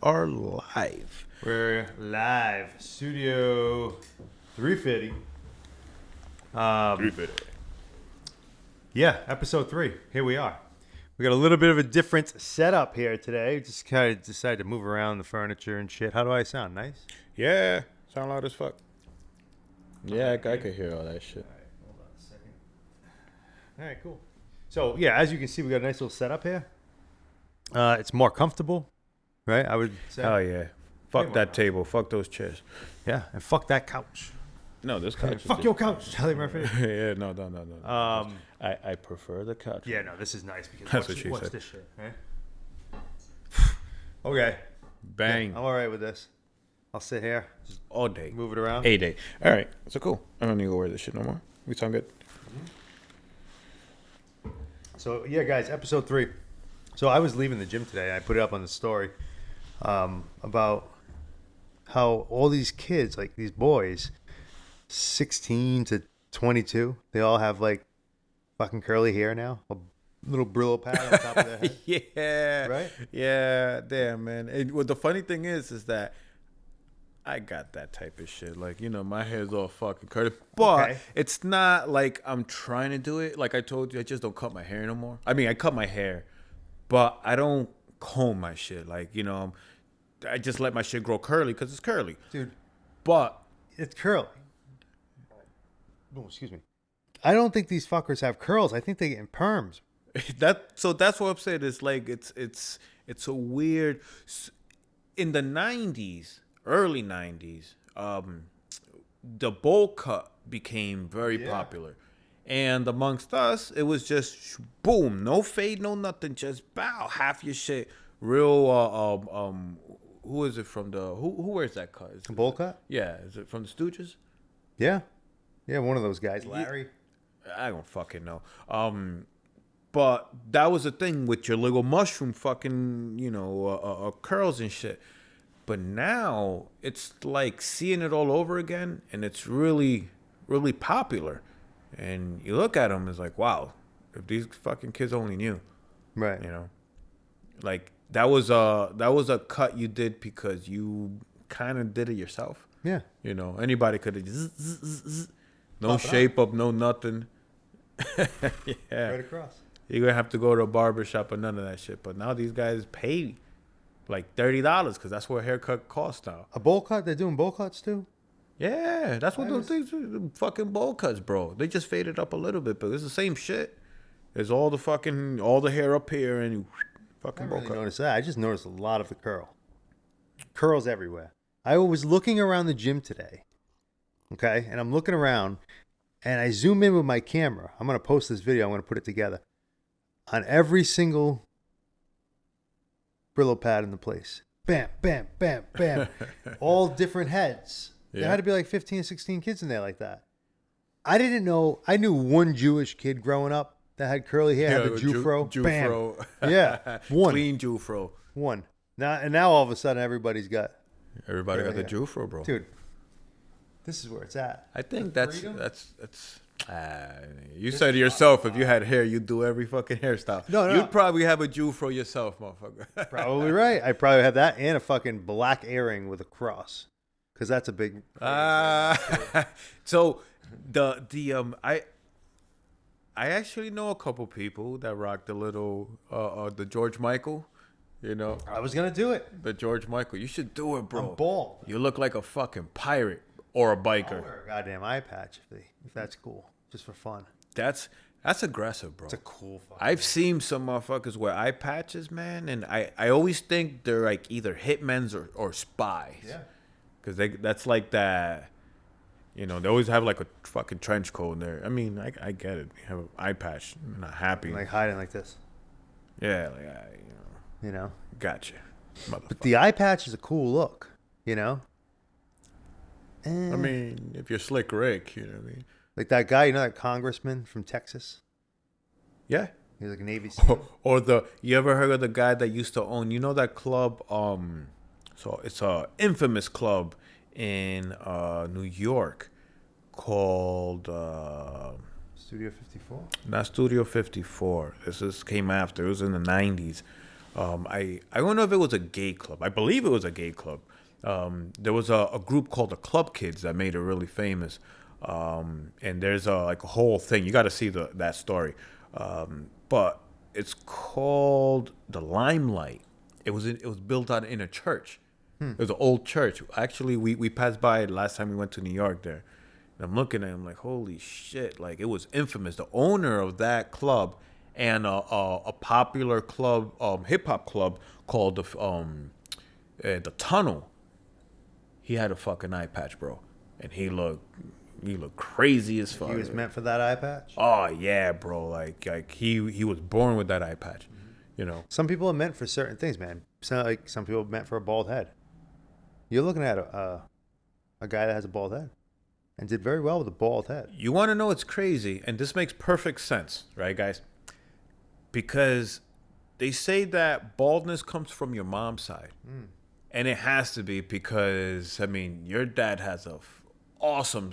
are live. We're live. Studio 350. 350. Yeah, episode 3. Here we are. We got a little bit of a different setup here today. Just kind of decided to move around the furniture and shit. How do I sound? Nice? Yeah, sound loud as fuck. Yeah, I could hear all that shit. All right, hold on a second. All right, cool. So, yeah, as you can see, we got a nice little setup here. It's more comfortable, right? I would say. Oh yeah. Fuck that table. Fuck those chairs. Yeah, and fuck that couch. No, this couch. Fuck your couch, Charlie Murphy. Yeah, no. I prefer the couch. Yeah, no, this is nice because That's what she watch said. this shit, right? Okay. Bang. Yeah, I'm all right with this. I'll sit here, just All day. move it around. A day. All right. So cool. I don't need to wear this shit no more. We sound good. So, yeah, guys, episode 3. So I was leaving the gym today. I put it up on the story about how all these kids, like these boys, 16 to 22, they all have like fucking curly hair now. A little Brillo pad on top of their head. Yeah. Right? Yeah. Damn, man. And what the funny thing is that I got that type of shit. Like, you know, my hair's all fucking curly. But it's not like I'm trying to do it. Like I told you, I just don't cut my hair no more. I mean, I cut my hair, but I don't comb my shit. Like, you know, I just let my shit grow curly because it's curly. Dude, But it's curly. Oh, excuse me. I don't think these fuckers have curls. I think they get in perms. that's what I'm saying. It's like it's a weird. In the 90s, early 90s, the bowl cut became very popular. And amongst us, it was just boom, no fade, no nothing, just bow, half your shit. Real who is it from the who wears that cut? Is A bowl cut? Yeah, is it from the Stooges? Yeah. Yeah, one of those guys, Larry. I don't fucking know. But that was the thing with your little mushroom fucking, you know, curls and shit. But now it's like seeing it all over again, and it's really, really popular. And you look at them, it's like, wow, if these fucking kids only knew, Right. you know, like that was a cut you did because you kind of did it yourself. Yeah. You know, anybody could have just no shape up, no nothing. Yeah, Right across. you're gonna have to go to a barber shop or none of that shit. But now these guys pay like $30 because that's what a haircut costs now. A bowl cut? They're doing bowl cuts too? Yeah, that's what those things are. Fucking bowl cuts, bro. They just faded up a little bit, but it's the same shit. There's all the hair up here and fucking I bowl really cut. noticed that. I just noticed a lot of the curl. Curls everywhere. I was looking around the gym today, okay? And I'm looking around, and I zoom in with my camera. I'm going to post this video. I'm going to put it together. On every single Brillo pad in the place. Bam, bam, bam, bam. All different heads. Yeah. There had to be like 15 or 16 kids in there like that. I didn't know. I knew one Jewish kid growing up that had curly hair, had the Jufro. Jufro. Bam. Yeah. One. Clean Jufro. One. Now all of a sudden everybody's got. Everybody got the hair. Jufro, bro. Dude, this is where it's at. I think The that's freedom? you said to yourself, if you had hair, you'd do every fucking hairstyle. No. You'd probably have a Jufro yourself, motherfucker. Probably right. I probably have that and a fucking black earring with a cross, because that's a big. So I actually know a couple people that rock the little the George Michael, you know, I was gonna do it. the George Michael. You should do it, bro. I'm bald. You look like a fucking pirate or a I'll biker. wear a goddamn eye patch if that's cool, just for fun. That's aggressive, bro. It's a cool. Fucking I've seen some motherfuckers wear eye patches, man, and I always think they're like either hitmen's or spies. Yeah. Because that's like that, you know, they always have like a fucking trench coat in there. I mean, I get it. You have an eye patch. I'm not happy. like hiding like this, Yeah, like, you know. gotcha. But the eye patch is a cool look, you know. I mean, if you're Slick Rick, you know what I mean? Like that guy, you know, that congressman from Texas. Yeah. He's like a Navy SEAL. Or you ever heard of the guy that used to own, you know that club, so it's a infamous club in New York called Studio 54. not Studio 54. This came after. It was in the 90s. I don't know if it was a gay club. I believe it was a gay club. There was a group called the Club Kids that made it really famous. And there's like a whole thing. You got to see that story. But it's called the Limelight. It was built out in a church. It was an old church. Actually, we passed by it last time we went to New York there. And I'm looking at him like, holy shit! Like, it was infamous. The owner of that club and a popular club, hip hop club called the Tunnel. He had a fucking eye patch, bro, and he looked crazy as fuck. He was meant for that eye patch. Oh yeah, bro. Like he was born with that eye patch. You know. Some people are meant for certain things, man. Some people are meant for a bald head. You're looking at a guy that has a bald head and did very well with a bald head. You want to know what's crazy, and this makes perfect sense, right, guys? Because they say that baldness comes from your mom's side. And it has to be because, I mean, your dad has a awesome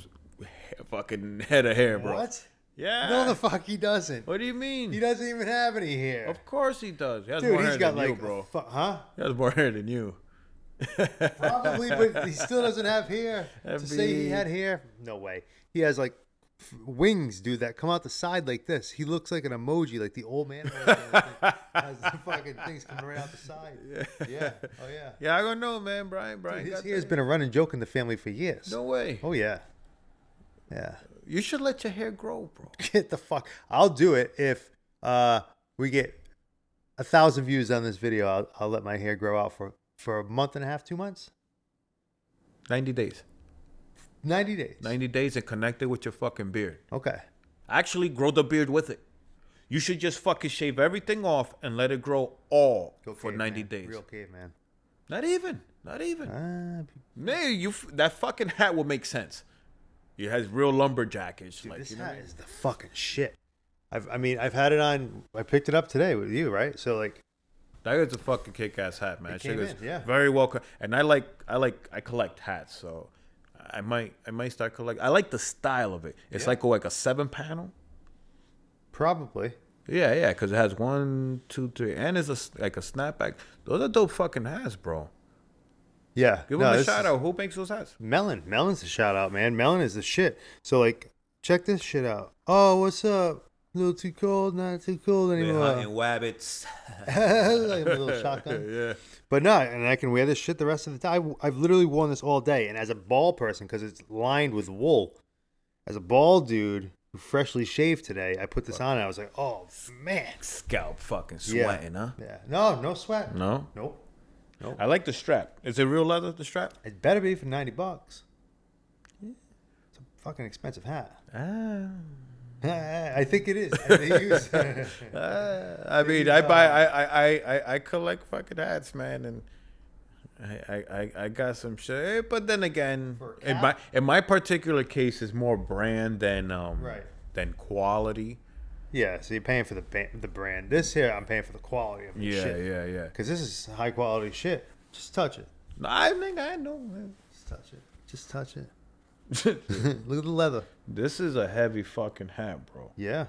fucking head of hair, bro. What? Yeah. No, the fuck he doesn't. What do you mean? He doesn't even have any hair. Of course he does. He has Dude, more he's hair got than like, you, bro. Huh? He has more hair than you. Probably, but he still doesn't have hair. To say he had hair, no way. He has like wings, dude, that come out the side like this. He looks like an emoji, like the old man emoji. Has the fucking things coming right out the side. Yeah. Oh yeah. Yeah, I don't know, man. Brian Dude, his hair's been a running joke in the family for years. No way. Oh yeah. Yeah. You should let your hair grow, bro. Get the fuck. I'll do it if we get 1,000 views on this video. I'll let my hair grow out for a month and a half, 2 months. 90 days. 90 days. 90 days and connect it with your fucking beard. Okay. Actually, grow the beard with it. You should just fucking shave everything off and let it grow all for 90 days. Real caveman. Not even. Man, that fucking hat will make sense. It has real lumberjackish. Dude, like, this you know hat what I mean? is the fucking shit. I've had it on. I picked it up today with you, right? So like, That is a fucking kick-ass hat, man. It came in, yeah. Very well. And I collect hats, so I might start collect. I like the style of it. It's like a 7-panel. probably. Yeah, because it has 1, 2, 3, and it's like a snapback. Those are dope fucking hats, bro. Yeah. Give them a shout out. Who makes those hats? Melon. Melon's the shout out, man. Melon is the shit. So like, check this shit out. Oh, what's up? A little too cold, not too cold anymore. Hunting wabbits. Like a little shotgun. Yeah. But no, and I can wear this shit the rest of the time. I've literally worn this all day. And as a bald person, because it's lined with wool, as a bald dude who freshly shaved today, I put this on and I was like, oh, man. Scalp fucking sweating, huh? Yeah. No sweat. No? Nope. I like the strap. Is it real leather, the strap? It better be for $90. It's a fucking expensive hat. Ah. I think it is. I mean, I collect fucking hats, man, and I got some shit. But then again, in my particular case, it's more brand than than quality. Yeah, so you're paying for the brand. This here, I'm paying for the quality of the shit. Yeah. Because this is high quality shit. Just touch it. I think I know, man. Just touch it. Just touch it. Look at the leather. This is a heavy fucking hat, bro. Yeah.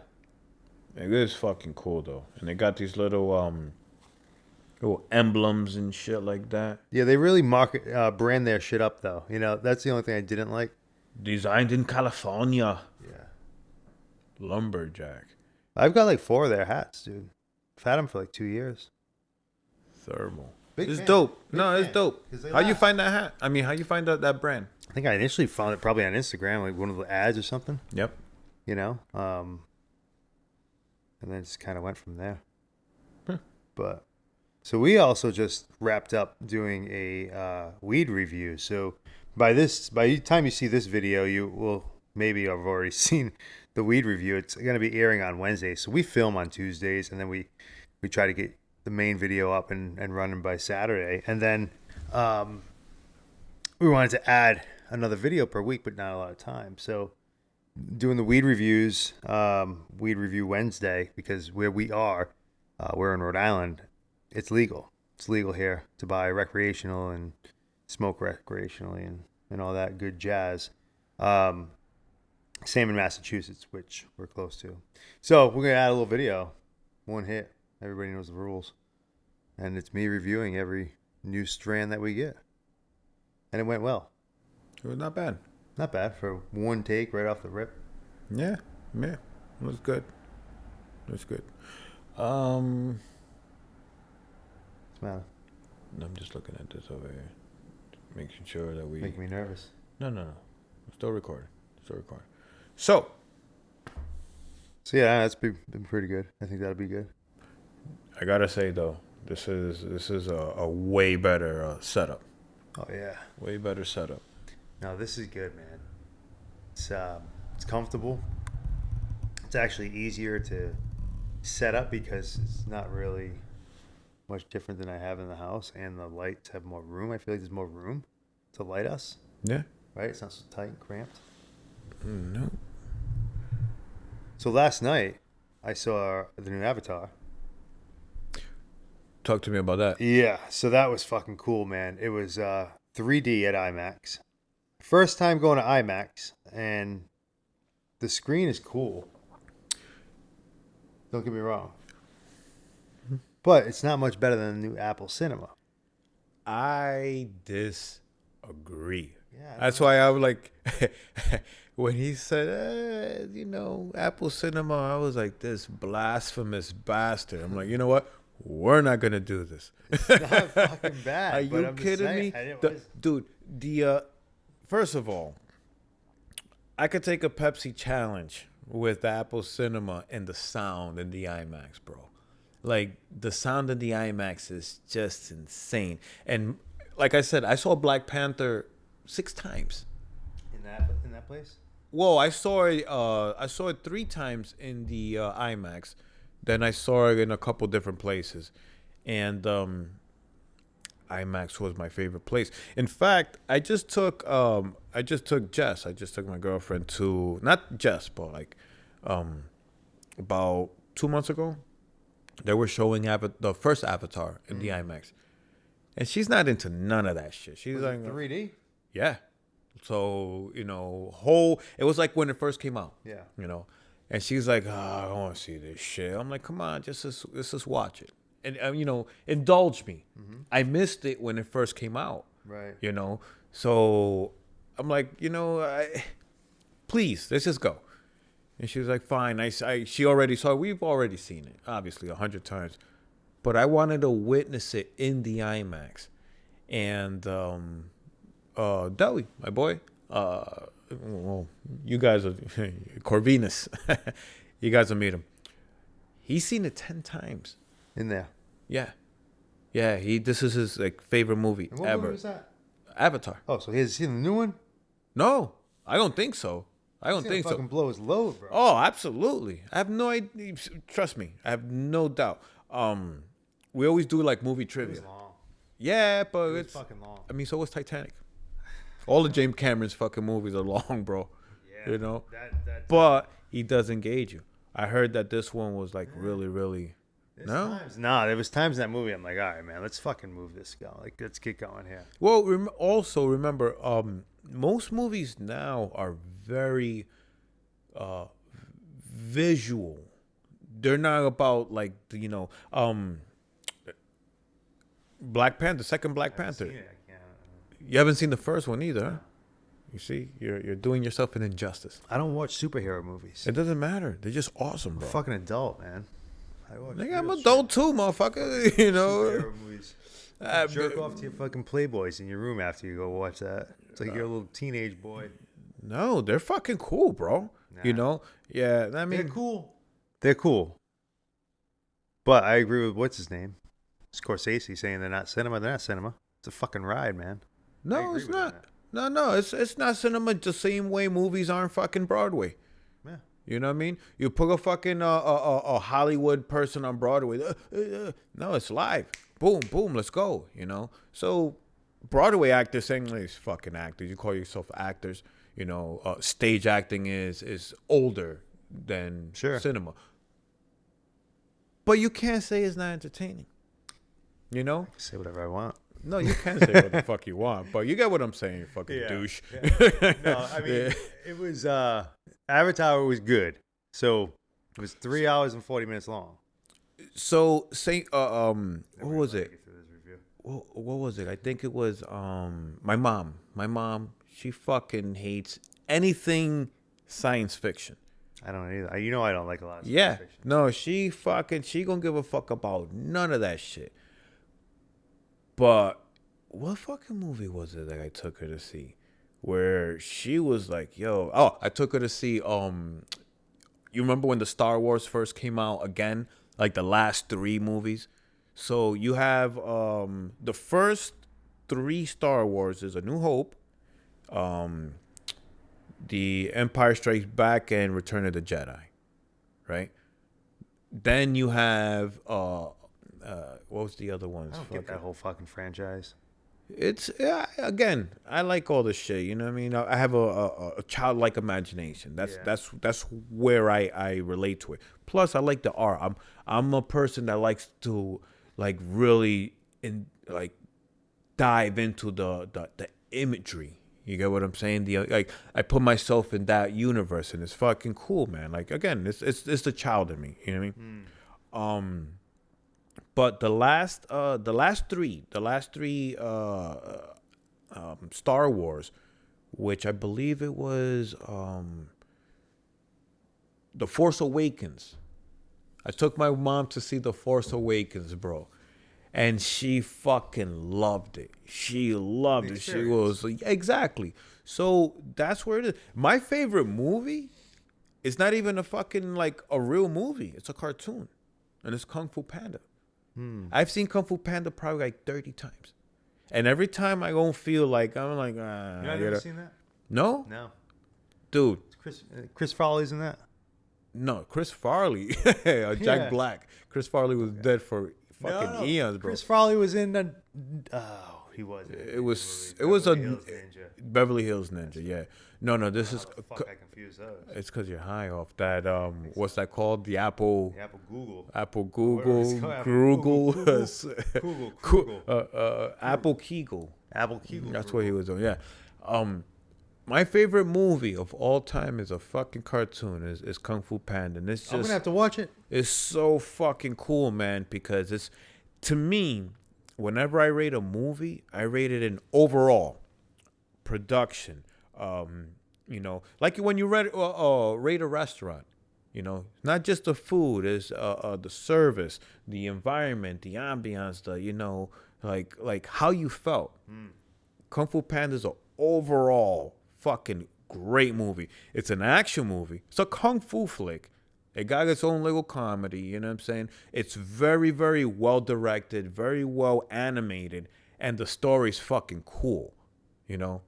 It is fucking cool though, and they got these little emblems and shit like that. Yeah, they really brand their shit up though. You know, that's the only thing I didn't like. Designed in California. Yeah. Lumberjack. I've got like 4 of their hats, dude. I've had them for like 2 years. Thermal. Big It's fan. dope. Big No, it's fan. dope. 'Cause they How you last. find that hat? I mean, how you find that brand? I think I initially found it probably on Instagram, like one of the ads or something. Yep. You know, and then just kind of went from there. But so we also just wrapped up doing a weed review. So by the time you see this video, you will maybe have already seen the weed review. It's going to be airing on Wednesday. So we film on Tuesdays, and then we try to get the main video up and running by Saturday. And then we wanted to add another video per week, but not a lot of time. So doing the weed reviews, Weed Review Wednesday, because where we are, we're in Rhode Island, it's legal. It's legal here to buy recreational and smoke recreationally and all that good jazz. Same in Massachusetts, which we're close to. So we're going to add a little video. One hit. Everybody knows the rules. and it's me reviewing every new strand that we get. And it went well. It was not bad. Not bad for one take right off the rip. Yeah, yeah, it was good. It was good. What's the matter? I'm just looking at this over here, making sure that we. Making me nervous. No. I'm still recording. So yeah, that's been pretty good. I think that'll be good. I gotta say though, this is a way better setup. Oh yeah, Way better setup. no, this is good, man. It's comfortable. It's actually easier to set up because it's not really much different than I have in the house, and the lights have more room. I feel like there's more room to light us. Yeah. Right? It's not so tight and cramped. No. So last night, I saw the new Avatar. Talk to me about that. Yeah, so that was fucking cool, man. It was 3D at IMAX. First time going to IMAX, and the screen is cool. Don't get me wrong. But it's not much better than the new Apple Cinema. I disagree. Yeah, That's why I was like, when he said, Apple Cinema, I was like, this blasphemous bastard. I'm like, you know what? We're not gonna do this. It's not fucking bad. Are you kidding me? Dude, first of all, I could take a Pepsi challenge with the Apple Cinema and the sound in the IMAX, bro. Like, the sound in the IMAX is just insane. And like I said, I saw Black Panther 6 times. In that place? Whoa, I saw it 3 times in the IMAX. Then I saw it in a couple different places. And IMAX was my favorite place. In fact, I just took Jess. I just took my girlfriend to, not Jess, but like about 2 months ago. They were showing the first Avatar in the IMAX. And she's not into none of that shit. She's like 3D? Yeah. So, it was like when it first came out. Yeah. And she's like, I don't want to see this shit. I'm like, come on, let's just watch it. And, indulge me. Mm-hmm. I missed it when it first came out. Right. So I'm like, please, let's just go. And she was like, fine. She already saw it. We've already seen it, obviously, 100 times. But I wanted to witness it in the IMAX. And Deli, my boy, well, you guys are Corvinus. You guys will meet him. He's seen it 10 times. In there. Yeah. Yeah, this is his favorite movie and what ever. Movie was that? Avatar. Oh, so he has seen the new one? No, I don't think so. I don't think so. Fucking blow his load, bro. Oh, absolutely. I have no idea. Trust me, I have no doubt. We always do movie trivia. It was long. Yeah, but It's fucking long. I mean, so was Titanic. All of James Cameron's fucking movies are long, bro. Yeah. But he does engage you. I heard that this one was really, really. There was times in that movie I'm like, all right, man, let's fucking move this guy. Let's get going here. Well, also remember, most movies now are very visual. They're not about Black Panther, second Black Panther. You haven't seen the first one either, huh? You see, you're doing yourself an injustice. I don't watch superhero movies. It doesn't matter. They're just awesome, bro. I'm a fucking adult, man. I'm adult too, motherfucker. Superhero movies. Jerk off to your fucking Playboys in your room after you go watch that. It's like you're a little teenage boy. No, they're fucking cool, bro. Nah. Yeah. I mean, they're cool. They're cool. But I agree with what's his name, Scorsese, saying they're not cinema. They're not cinema. It's a fucking ride, man. No, it's not. No, it's not cinema the same way movies aren't fucking Broadway. Yeah. You know what I mean? You put a fucking a Hollywood person on Broadway. No, it's live. Boom, boom, let's go. So Broadway actors, saying these fucking actors. You call yourself actors. Stage acting is older than cinema. But you can't say it's not entertaining. I can say whatever I want. No, you can say what the fuck you want, but you get what I'm saying, you fucking douche. Yeah. No, I mean, it was Avatar was good. So it was 3 hours and 40 minutes long. So say Never what really was let me it? get through this review. What was it? I think it was my mom. My mom, she fucking hates anything science fiction. I don't either. You know I don't like a lot of science Yeah. fiction. No, she gonna give a fuck about none of that shit. But what fucking movie was it that I took her to see? Where she was like, yo, oh, I took her to see you remember when the Star Wars first came out again? Like the last three movies? So you have the first three Star Wars is A New Hope, um, The Empire Strikes Back, and Return of the Jedi, right? Then you have what was the other ones? I don't get Fuck that it. whole fucking franchise. It's yeah, again, I like all this shit. You know what I mean? I have a childlike imagination. Yeah. That's where I relate to it. Plus, I like the art. I'm a person that likes to like really like dive into the imagery. You get what I'm saying? The like I put myself in that universe, and it's fucking cool, man. Like again, it's the child in me. You know what I mean? But the last three Star Wars, which I believe it was The Force Awakens. I took my mom to see The Force Awakens, bro. And she fucking loved it. She loved it. She was like, exactly. So that's where it is. My favorite movie is not even a fucking like a real movie. It's a cartoon. And it's Kung Fu Panda. I've seen Kung Fu Panda probably like 30 times. And every time I don't feel like, I'm like, ah. You know, I've never seen that. No? No. Dude, Chris Farley's in that. no. Chris Farley. Jack Yeah. Black. Chris Farley was dead for fucking eons, bro. Chris Farley was in the. Oh, he was. It was a Hills Ninja. Beverly Hills Ninja, yeah. No, this is How the fuck I confused those. it's because you're high off that what's that called? The Apple The Apple Google. Google it's called, Apple Google Google. Apple Kegel. Apple Kegel. That's what he was doing. Yeah. My favorite movie of all time is a fucking cartoon. Is Kung Fu Panda, and it's I'm just gonna have to watch it. it's so fucking cool, man. Because it's to me, whenever I rate a movie, I rate it in overall production. You know, like when you rate a restaurant. You know, not just the food, it's the service, the environment, the ambiance, the like how you felt. Kung Fu Panda is an overall fucking great movie. It's an action movie. It's a kung fu flick. It got its own little comedy. You know what I'm saying? It's very, very well directed, very well animated, and the story's fucking cool. You know.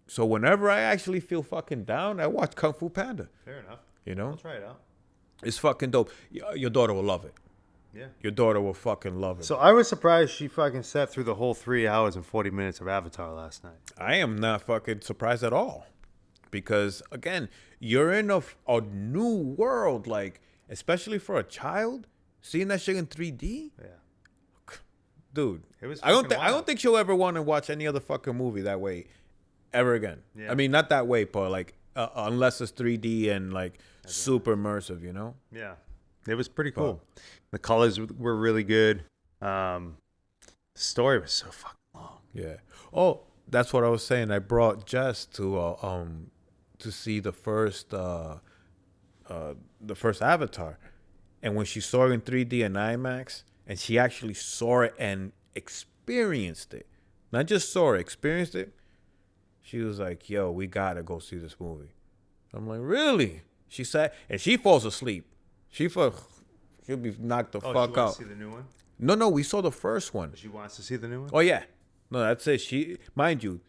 So whenever I actually feel fucking down, I watch Kung Fu Panda. Fair enough. You know, I'll try it out. it's fucking dope. Your daughter will love it. Yeah. Your daughter will fucking love it. So I was surprised she fucking sat through the whole 3 hours and 40 minutes of Avatar last night. I am not fucking surprised at all. Because, again, you're in a new world. Like, especially for a child, seeing that shit in 3D. Yeah. Dude, It was I don't fucking wild. think she'll ever want to watch any other fucking movie that way ever again. Yeah. I mean, not that way, but like unless it's 3D and like super immersive, you know? Yeah. It was pretty cool. The colors were really good. The story was so fucking long. Yeah. Oh, that's what I was saying. I brought Jess to see the first Avatar, and when she saw it in 3D and IMAX, and she actually saw it and experienced it, not just saw it, experienced it. She was like, "Yo, we gotta go see this movie." I'm like, "Really?" She sat and she falls asleep. She'll be knocked the fuck she wants out. to see the new one? No, we saw the first one. She wants to see the new one? Oh yeah, no, that's it. She, mind you,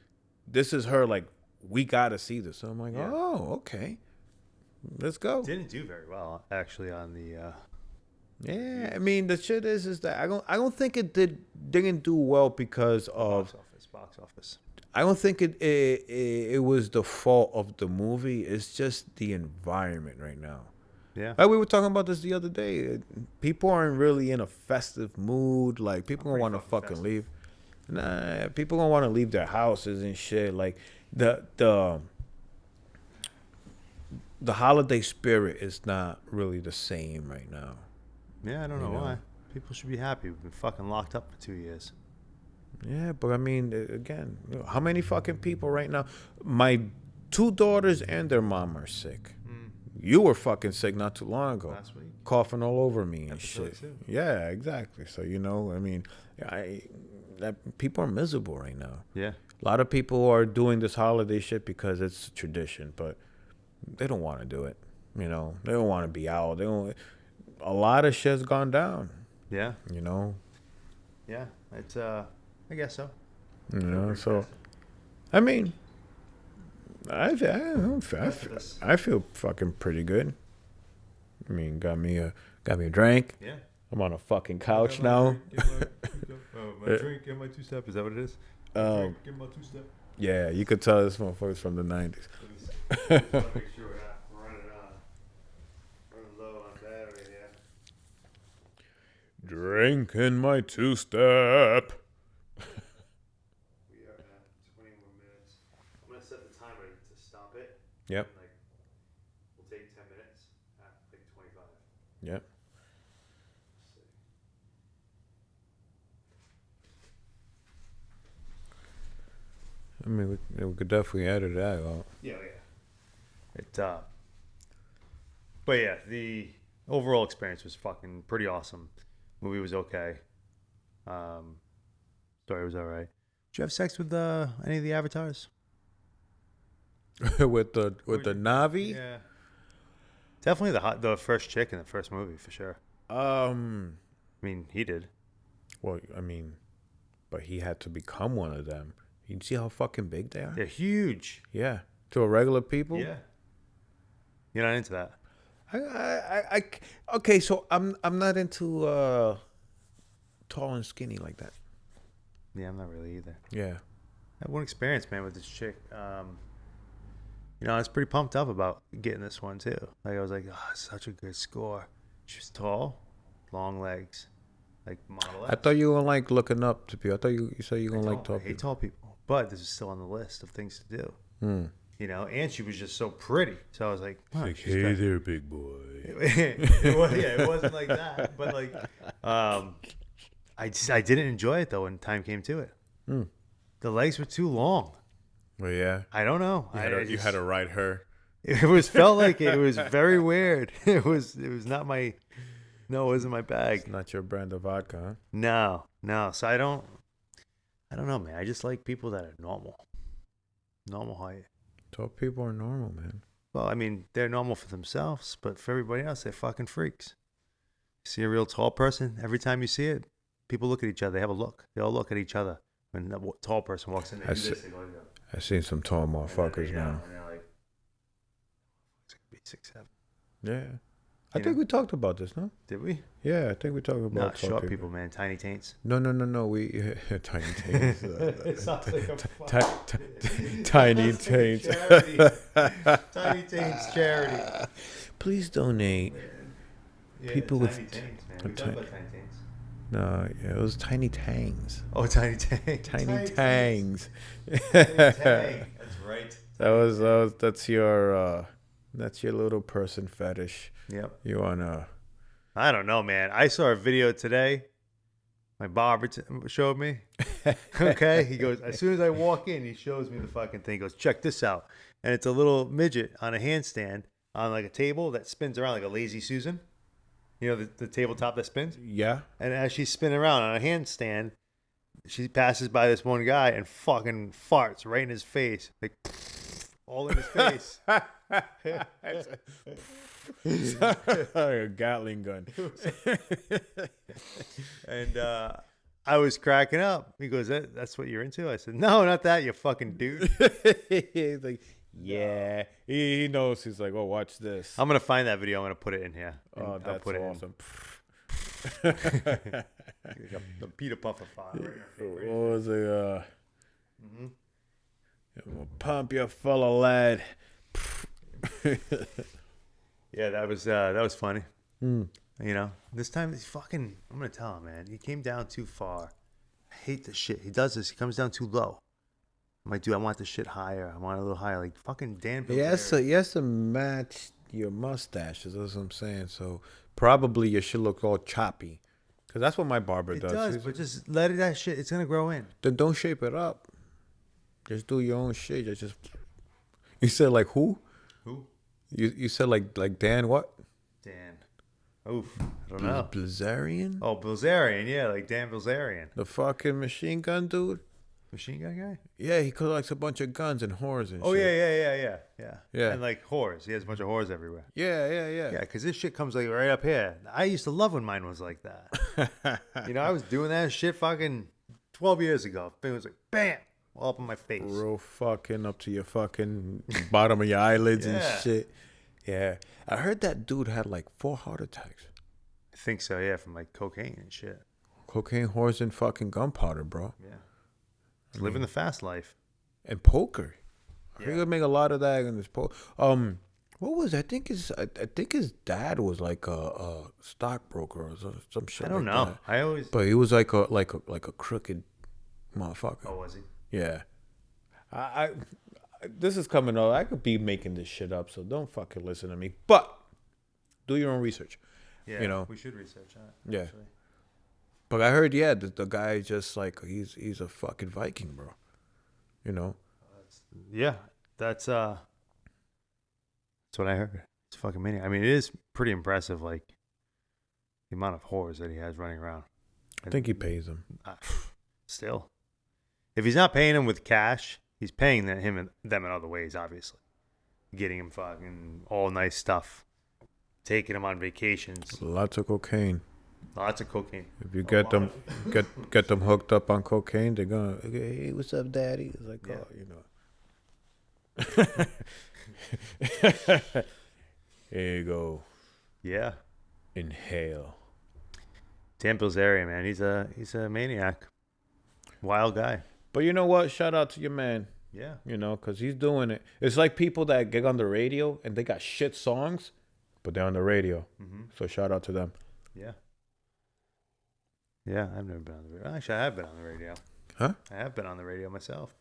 this is her like, we gotta see this. So I'm like, Yeah. oh, okay, let's go. Didn't do very well, actually, on the... Yeah, I mean the shit is that I don't think it didn't do well because of box office. I don't think it was the fault of the movie. It's just the environment right now. Yeah. Like we were talking about this the other day. People aren't really in a festive mood. Like people gonna want to fucking leave. Nah, people gonna want to leave their houses and shit. Like the holiday spirit is not really the same right now. Yeah, I don't You know know? why. People should be happy. We've been fucking locked up for 2 years. Yeah, but I mean, again, how many fucking people right now? My two daughters and their mom are sick. You were fucking sick not too long ago, Last week. coughing all over me and Episode shit. 2. Yeah, exactly. So I mean, people are miserable right now. Yeah. A lot of people are doing this holiday shit because it's a tradition, but they don't want to do it. You know, they don't want to be out. They don't. A lot of shit's gone down. Yeah. You know. Yeah. It's I guess so. You know. So, I mean, I feel fucking pretty good. I mean, got me a drink. Yeah. I'm on a fucking couch now. My drink, get my 2-step. Is that what it is? Drink, get my 2-step. Yeah, you could tell this motherfucker's from the 90s. Make sure we're not running low on battery here. Drinking my 2-step. We are at 20 more minutes. I'm gonna set the timer to stop it. Yep. And, we'll take 10 minutes at 25. Yep. Let's see. I mean, we could definitely edit that out. Yeah. But yeah, the overall experience was fucking pretty awesome. Movie was okay. Story was alright. Did you have sex with any of the avatars? with the Navi. Yeah. Definitely the first chick in the first movie for sure. I mean, he did. Well, I mean, but he had to become one of them. You see how fucking big they are? They're huge. Yeah. To a regular people. Yeah. You're not into that. Okay, so I'm not into tall and skinny like that. Yeah, I'm not really either. Yeah. I had one experience, man, with this chick. I was pretty pumped up about getting this one too. Like I was like, oh, such a good score. She was tall, long legs, like Model X. I thought you were like looking up to people. I thought you said you were gonna like tall I hate people. tall people, but this is still on the list of things to do. Hmm. And she was just so pretty. So I was like, huh, Like, hey there, big boy. it wasn't like that, but like, I didn't enjoy it though when time came to it. The legs were too long. Well, yeah. I don't know. You had to ride her. It felt like it was very weird. It was not my. No, it wasn't my bag. It's not your brand of vodka, huh? No. So I don't know, man. I just like people that are normal height. Tall people are normal, man. Well, I mean, they're normal for themselves, but for everybody else, they're fucking freaks. See a real tall person, every time you see it, people look at each other. They have a look. They all look at each other when a tall person walks in. They do this. They go like that. I've seen some tall motherfuckers, man. And they're like, it's gonna be 6'7". Yeah. I think we talked about this, no? Did we? Yeah, I think we talked about No, tall short people, man. Tiny taints. No. We tiny taints. It sounds like a Tiny Sounds like a taints. charity. Tiny taints charity. Please donate. Yeah, People tiny with taints, man. We talked about tiny taints. No, yeah, it was tiny tangs. Oh, tiny tangs. Tiny tangs. Tang. That's right. That's your little person fetish. Yep. You wanna? I don't know, man. I saw a video today. My barber showed me. Okay, he goes, as soon as I walk in, he shows me the fucking thing. He goes, check this out, and it's a little midget on a handstand on like a table that spins around like a lazy Susan. You know, the tabletop that spins. Yeah. And as she's spinning around on a handstand, she passes by this one guy and fucking farts right in his face, like all in his face. A Gatling gun. And I was cracking up. He goes, "That's what you're into?" I said, "No, not that, you fucking dude." He's like, yeah. He knows. He's like, oh, watch this. I'm gonna find that video. I'm gonna put it in here. Oh, that's put awesome. The Peter Puffer file. What was it? Pump you full of lead. Yeah, that was funny. This time he's fucking. I'm gonna tell him, man. He came down too far. I hate this shit. He does this. He comes down too low. I'm like, dude, I want this shit higher. I want it a little higher. Like fucking Dan. He has to match your mustaches. That's what I'm saying. So probably your shit looks all choppy. Because that's what my barber It does. does, but just let it, that shit. It's gonna grow in. Then don't shape it up. Just do your own shit. Just. You said like who? Who? You said like Dan what? Dan. Oof. I don't know. Blazarian? Oh, Bilzerian. Yeah, like Dan Bilzerian. The fucking machine gun dude? Machine gun guy? Yeah, he collects a bunch of guns and whores and Oh, shit. yeah. And like whores. He has a bunch of whores everywhere. Yeah. Yeah, because this shit comes like right up here. I used to love when mine was like that. I was doing that shit fucking 12 years ago. It was like, bam, all up in my face. Real fucking up to your fucking bottom of your eyelids and Yeah. shit. Yeah. I heard that dude had like 4 heart attacks. I think so, yeah, from like cocaine and shit. Cocaine, whores, and fucking gunpowder, bro. Yeah. Living the fast life. And poker. Yeah. He could make a lot of that in this poker. What was it? I think his dad was like a stockbroker or some shit. I don't like know. that. I always. But he was like a crooked motherfucker. Oh, was he? Yeah. I this is coming up. I could be making this shit up, so don't fucking listen to me. But do your own research. Yeah. We should research that. Yeah. Actually. But I heard, the guy just like he's a fucking Viking, bro. Yeah, that's what I heard. It's fucking many. I mean, it is pretty impressive, like the amount of whores that he has running around. I think he pays them. Still, if he's not paying them with cash, he's paying them in other ways. Obviously, getting him fucking all nice stuff, taking them on vacations, Lots of cocaine. lots of cocaine. If you get them get them hooked up on cocaine, they're gonna, hey, what's up, daddy? It's like, Here you go. Yeah, Inhale. Dan Bilzerian, man, he's a maniac, wild guy. But you know what? Shout out to your man. Yeah, Because he's doing it. It's like people that get on the radio and they got shit songs, but they're on the radio. mm-hmm. So shout out to them. Yeah. Yeah, I've never been on the radio. Actually, I have been on the radio. Huh? I have been on the radio myself.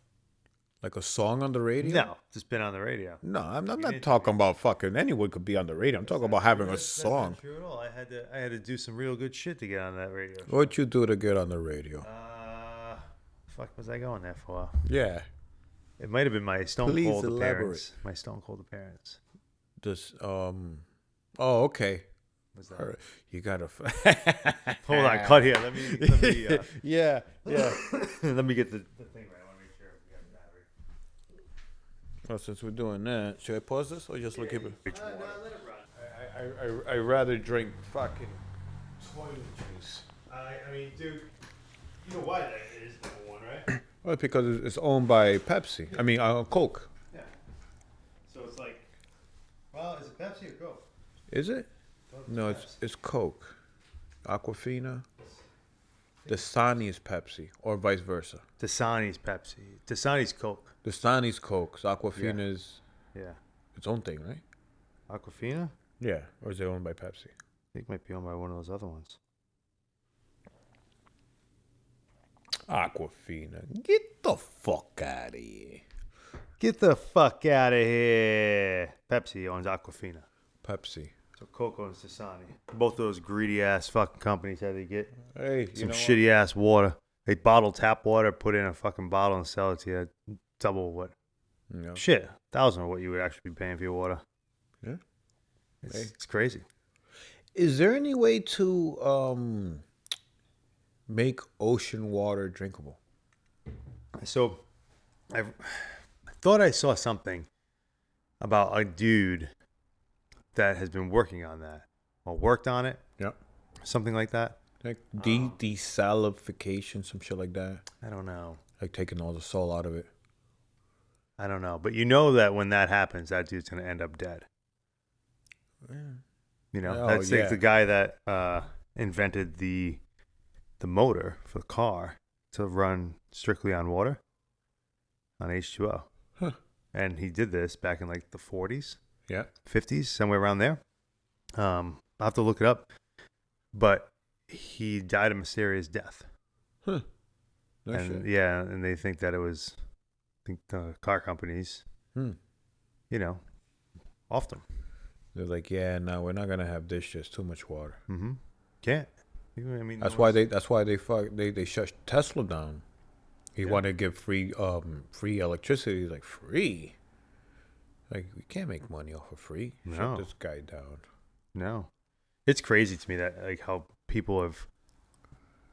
Like a song on the radio? No, just been on the radio. No, I'm not talking about fucking anyone could be on the radio. I'm talking about having a song. That's not true at all. I had to do some real good shit to get on that radio. What'd you do to get on the radio? Fuck was I going there for? Yeah. It might have been my Stone Please Cold elaborate. appearance. My Stone Cold appearance. This oh, okay. Was that? All right. You gotta Hold on, cut here. Let me yeah. let me get the thing right. I want to make sure we got the battery. Well, since we're doing that, should I pause this or just look at it? Which No, let it run. I rather drink fucking toilet juice. I mean, dude, you know why that is number one, right? Well, because it's owned by Pepsi. I mean, Coke. Yeah. So it's like, well, is it Pepsi or Coke? Is it? No, it's Coke. Aquafina. Dasani is Pepsi, or vice versa. Dasani's Pepsi. Dasani's Coke. Dasani's Coke. So Aquafina is Yeah. its own thing, right? Aquafina? Yeah. Or is it owned by Pepsi? I think it might be owned by one of those other ones. Aquafina. Get the fuck out of here. Get the fuck out of here. Pepsi owns Aquafina. Pepsi. So Coke owns Dasani. Both of those greedy ass fucking companies how they get Hey, some shitty ass water. They bottle tap water, put it in a fucking bottle and sell it to you. Double what? No. Shit. 1,000 of what you would actually be paying for your water. Yeah. It's crazy. Is there any way to make ocean water drinkable? So I thought I saw something about a dude that has been working on that or worked on it. Yeah. Something like that. Like desalification, some shit like that. I don't know. Like taking all the salt out of it. I don't know. But you know that when that happens, that dude's going to end up dead. Yeah. You know, Oh, that's yeah. like the guy that invented the motor for the car to run strictly on water, on H2O. Huh. And he did this back in like the 40s, Yeah. 50s, somewhere around there. I'll have to look it up. But he died a mysterious death. Huh. No and shit. yeah, and they think that it was, I think the car companies, Hmm. you know, offed him. They're like, yeah, no, we're not gonna have this. Just too much water. Mm-hmm. Can't. I mean, That's why they shut Tesla down. He wanted to give free electricity. He's like, free? Like, we can't make money off of free. No. Shut this guy down. No. It's crazy to me that like how people have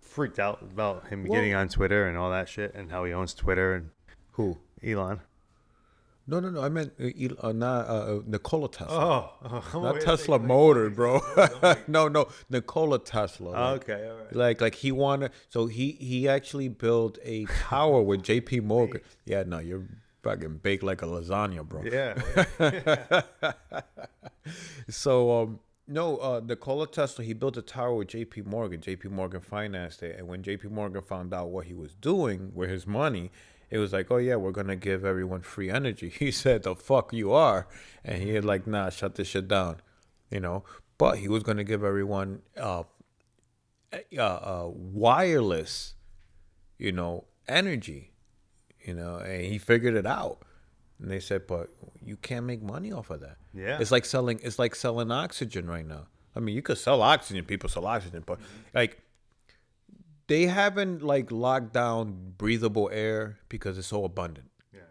freaked out about him getting on Twitter and all that shit, and how he owns Twitter and Who? Elon. No. I meant Nikola Tesla. Not Wait, Tesla Motor, bro. No, Nikola Tesla. Like, okay, all right. like he wanted. So he actually built a tower with J.P. Morgan. Yeah, no, you're fucking baked like a lasagna, bro. Yeah. So no, Nikola Tesla, he built a tower with J.P. Morgan. J.P. Morgan financed it, and when J.P. Morgan found out what he was doing with his money, it was like, oh yeah, we're gonna give everyone free energy. He said, the fuck you are, and he had like, nah, shut this shit down, you know. But he was gonna give everyone wireless, you know, energy, you know, and he figured it out. And they said, but you can't make money off of that. Yeah. It's like selling oxygen right now. I mean, you could sell oxygen, people sell oxygen, but like they haven't like locked down breathable air because it's so abundant. Yeah.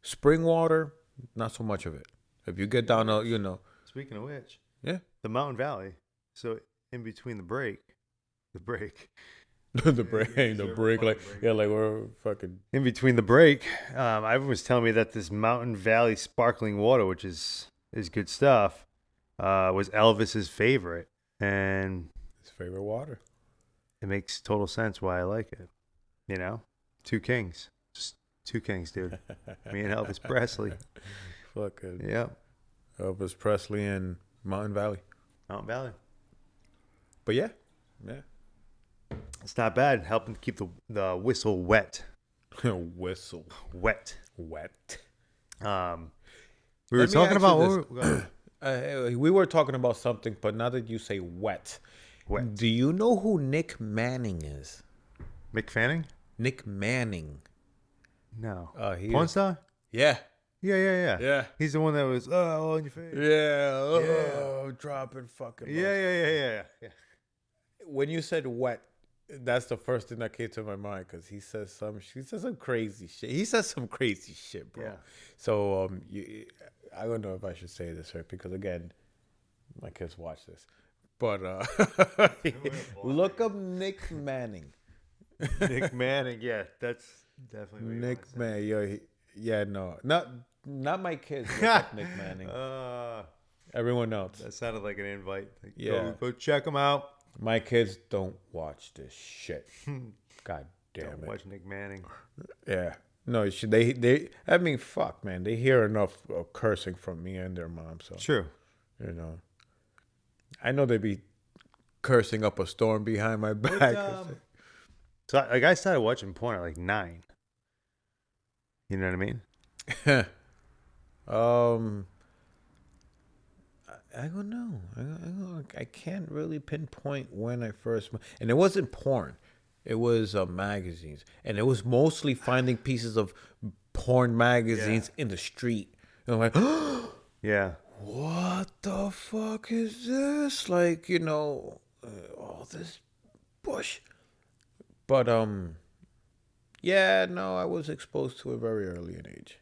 Spring water, not so much of it. If you get down to, you know. Speaking of which, Yeah. the Mountain Valley. So in between the break. the break, like, yeah, like we're fucking. In between the break, Ivan was telling me that this Mountain Valley sparkling water, which is good stuff, was Elvis's favorite, and His favorite water. it makes total sense why I like it. You know, two kings, just two kings, dude. Me and Elvis Presley. Fucking Yeah, Elvis Presley and Mountain Valley. Mountain Valley. But yeah. It's not bad. Helping to keep the whistle wet. Whistle. Wet. We were talking about. We were talking about something, but now that you say wet, do you know who Nick Manning is? Mick Fanning? Nick Manning. No. Porn star? Yeah. Yeah. He's the one that was all in your face. Yeah. Dropping fucking. Yeah. When you said wet, that's the first thing that came to my mind because she says some crazy shit. He says some crazy shit, bro. Yeah. So I don't know if I should say this, right? Because again, my kids watch this. But look up Nick Manning. Nick Manning, yeah, that's definitely Nick Manning. Not my kids. Look up Nick Manning. Everyone else. That sounded like an invite. Like, Yeah. Go check him out. My kids don't watch this shit. God damn Don't it. watch Nick Manning. Yeah. No, they. I mean, fuck, man. They hear enough cursing from me and their mom. So True. you know, I know they be cursing up a storm behind my back. So like I started watching porn at like 9. You know what I mean? I don't know. I can't really pinpoint when I first. And it wasn't porn. It was magazines, and it was mostly finding pieces of porn magazines in the street. And I'm like, Yeah. what the fuck is this? Like, you know, all this bush. But yeah, no, I was exposed to it very early in age,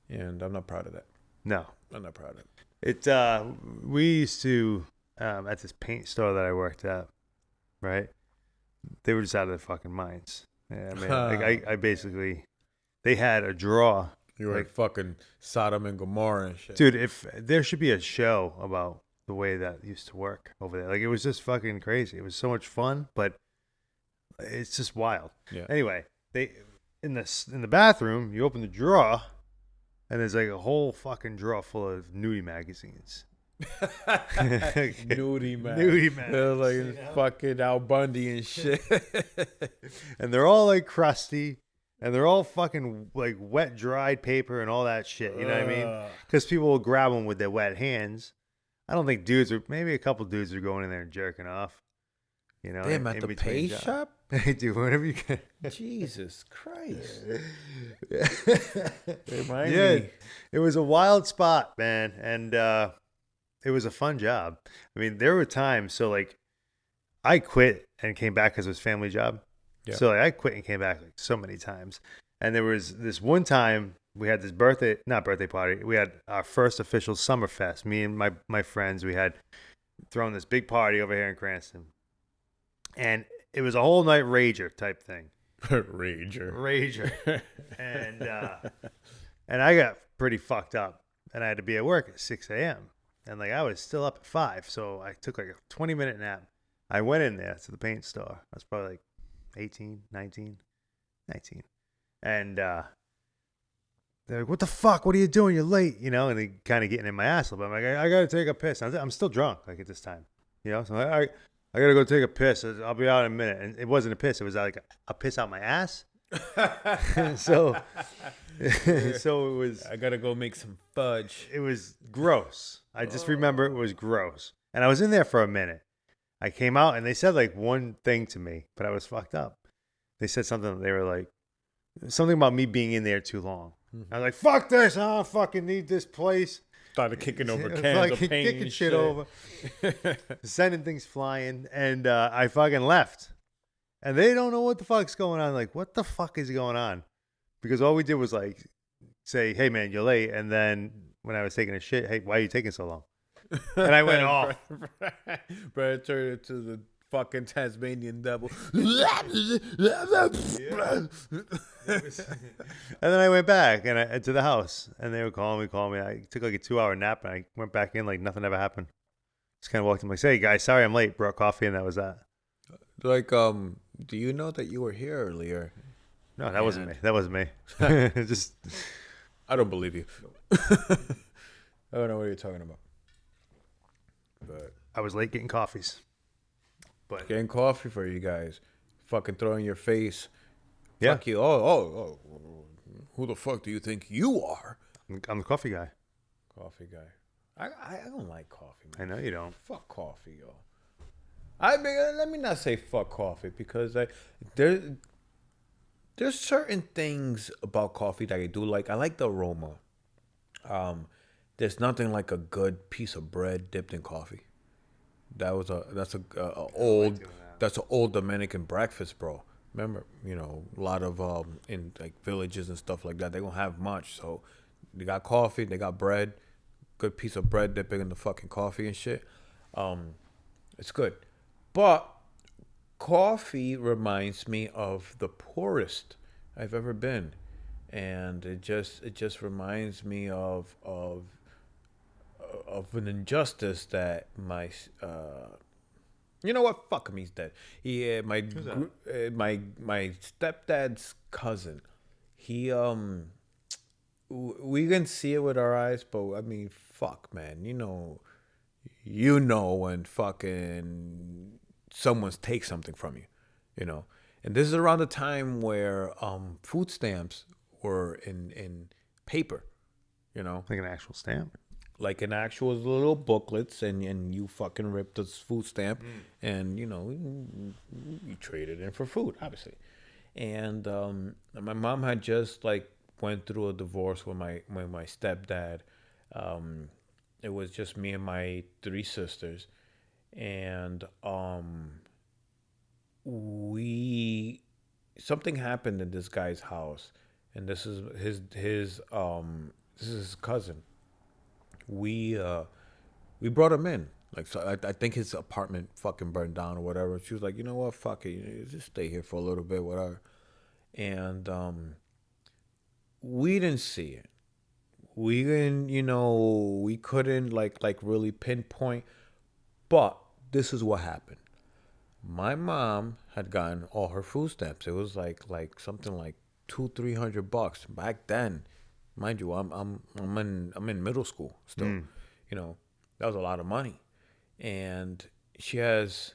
and I'm not proud of that. No. I'm not proud of it. We used to at this paint store that I worked at, right? They were just out of their fucking minds. Yeah, man. Like I basically, they had a drawer. You were like fucking Sodom and Gomorrah and shit. Dude, if there should be a show about the way that used to work over there. Like it was just fucking crazy. It was so much fun, but it's just wild. Yeah. Anyway, they in the bathroom, you open the drawer, and there's like a whole fucking drawer full of nudie magazines. Nudie man. Nudie man. They're like fucking Al Bundy and shit. And they're all like crusty. And they're all fucking like wet, dried paper and all that shit. You know what I mean? Because people will grab them with their wet hands. I don't think maybe a couple dudes are going in there and jerking off. You know, Damn, at the pay shop? They do whatever you can. Jesus Christ. Yeah, it was a wild spot, man. And it was a fun job. I mean, there were times. So like, I quit and came back because it was a family job. Yeah. So like, I quit and came back like so many times. And there was this one time we had this birthday, not birthday party. We had our first official summer fest. Me and my friends, we had thrown this big party over here in Cranston, and it was a whole night rager type thing. Rager. Rager. and and I got pretty fucked up, and I had to be at work at 6 a.m. And like I was still up at 5, so I took like a 20-minute nap. I went in there to the paint store. I was probably like 18, 19, 19. And they're like, "What the fuck? What are you doing? You're late." And they kind of getting in my ass a little bit. I'm like, I got to take a piss. I'm still drunk, like, at this time. So I got to go take a piss. I'll be out in a minute. And it wasn't a piss. It was like a piss out my ass. so it was. I gotta go make some fudge. It was gross. I just remember it was gross. And I was in there for a minute. I came out and they said like one thing to me, but I was fucked up. They said something. They were like, something about me being in there too long. I was like, "Fuck this! I don't fucking need this place." Started kicking over cans of paint kicking and shit over, sending things flying, and I fucking left. And they don't know what the fuck's going on. Like, what the fuck is going on? Because all we did was like say, "Hey man, you're late," and then when I was taking a shit, "Hey, why are you taking so long?" And I went off. Brad turned into the fucking Tasmanian devil. And then I went back to the house, and they were calling me. I took like a 2-hour nap, and I went back in like nothing ever happened. Just kind of walked in, like, "Hey guys, sorry I'm late." Brought coffee, and that was that. Like, do you know that you were here earlier? No, that wasn't me. That wasn't me. Just, I don't believe you. I don't know what you're talking about. But I was late getting coffees. But getting coffee for you guys, fucking throwing your face. Yeah. Fuck you. Oh. Who the fuck do you think you are? I'm the coffee guy. Coffee guy. I don't like coffee, man. I know you don't. Fuck coffee, yo. I mean, let me not say fuck coffee, because there's certain things about coffee that I do like. I like the aroma. There's nothing like a good piece of bread dipped in coffee. That's an old Dominican breakfast, bro. Remember, a lot of in like villages and stuff like that, they don't have much, so they got coffee, they got bread, good piece of bread dipping in the fucking coffee and shit. It's good, but coffee reminds me of the poorest I've ever been, and it just reminds me of an injustice that my you know what? Fuck him. He's dead. My stepdad's cousin. He we can see it with our eyes, but I mean, fuck, man. You know when fucking someone's take something from you, And this is around the time where food stamps were in paper, Like an actual stamp. like an actual little booklets, and you fucking rip this food stamp, and you trade it in for food, obviously. And my mom had just like went through a divorce with my stepdad. It was just me and my 3 sisters, and we something happened in this guy's house, and this is his cousin. We brought him in. Like, so I think his apartment fucking burned down or whatever. She was like, "You know what? Fuck it. Just stay here for a little bit, whatever." And we didn't see it. We didn't, we couldn't like really pinpoint. But this is what happened. My mom had gotten all her food stamps. It was like something like $200-300 back then. Mind you, I'm in middle school still. That was a lot of money. And she has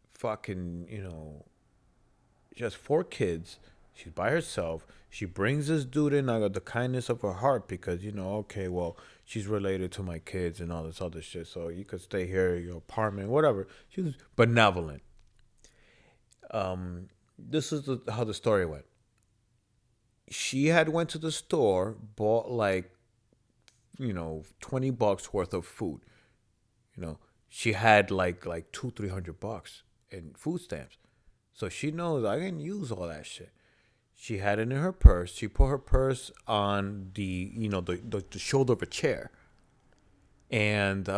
fucking, she has 4 kids. She's by herself. She brings this dude in out of the kindness of her heart because, okay, well, she's related to my kids and all this other shit. So you could stay here in your apartment, whatever. She was benevolent. This is how the story went. She had went to the store, bought like $20 worth of food. She had like $200-300 in food stamps. So she knows I didn't use all that shit. She had it in her purse. She put her purse on the shoulder of a chair. And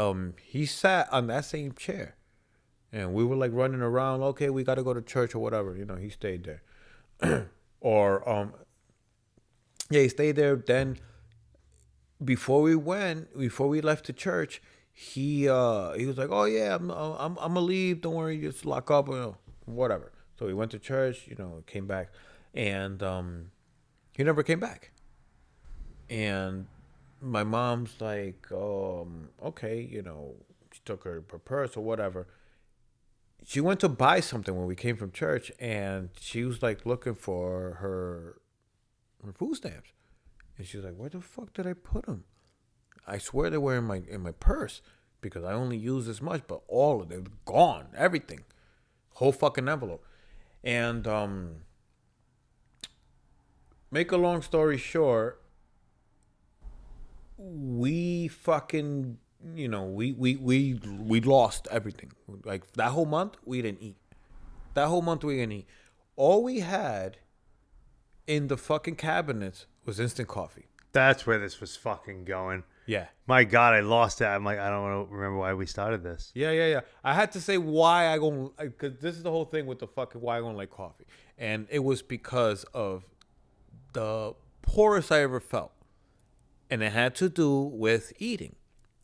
he sat on that same chair. And we were like running around. Okay, we got to go to church or whatever. He stayed there. Or, he stayed there. Then before we left to church, he was like, oh yeah, I'm gonna leave. Don't worry, just lock up or whatever. So we went to church, came back, and he never came back. And my mom's like, okay, she took her purse or whatever. She went to buy something when we came from church, and she was like looking for her food stamps, and she was like, where the fuck did I put them? I swear they were in my purse because I only use this much, but all of them gone, everything, whole fucking envelope. And make a long story short, we fucking we lost everything. Like that whole month we didn't eat. All we had in the fucking cabinets was instant coffee. That's where this was fucking going. Yeah. My God, I lost it. I'm like, I don't remember why we started this. Yeah. I had to say why I go, because this is the whole thing with the fucking why I don't like coffee. And it was because of the poorest I ever felt. And it had to do with eating.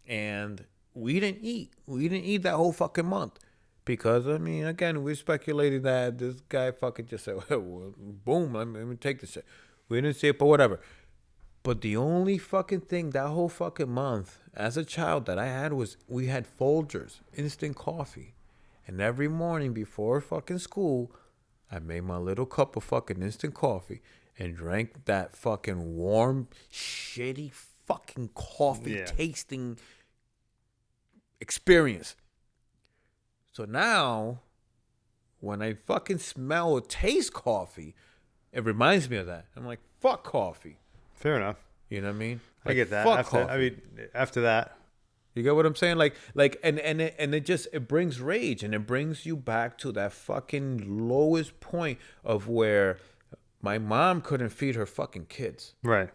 And we didn't eat. We didn't eat that whole fucking month. Because, again, we're speculating that this guy fucking just said, well, boom, let me take this shit. We didn't see it, but whatever. But the only fucking thing that whole fucking month as a child that I had was we had Folgers, instant coffee. And every morning before fucking school, I made my little cup of fucking instant coffee and drank that fucking warm, shitty fucking coffee tasting experience. So now, when I fucking smell or taste coffee, it reminds me of that. I'm like, fuck coffee. Fair enough. You know what I mean? I get that. After that. You get what I'm saying? And it brings rage, and it brings you back to that fucking lowest point of where my mom couldn't feed her fucking kids. Right.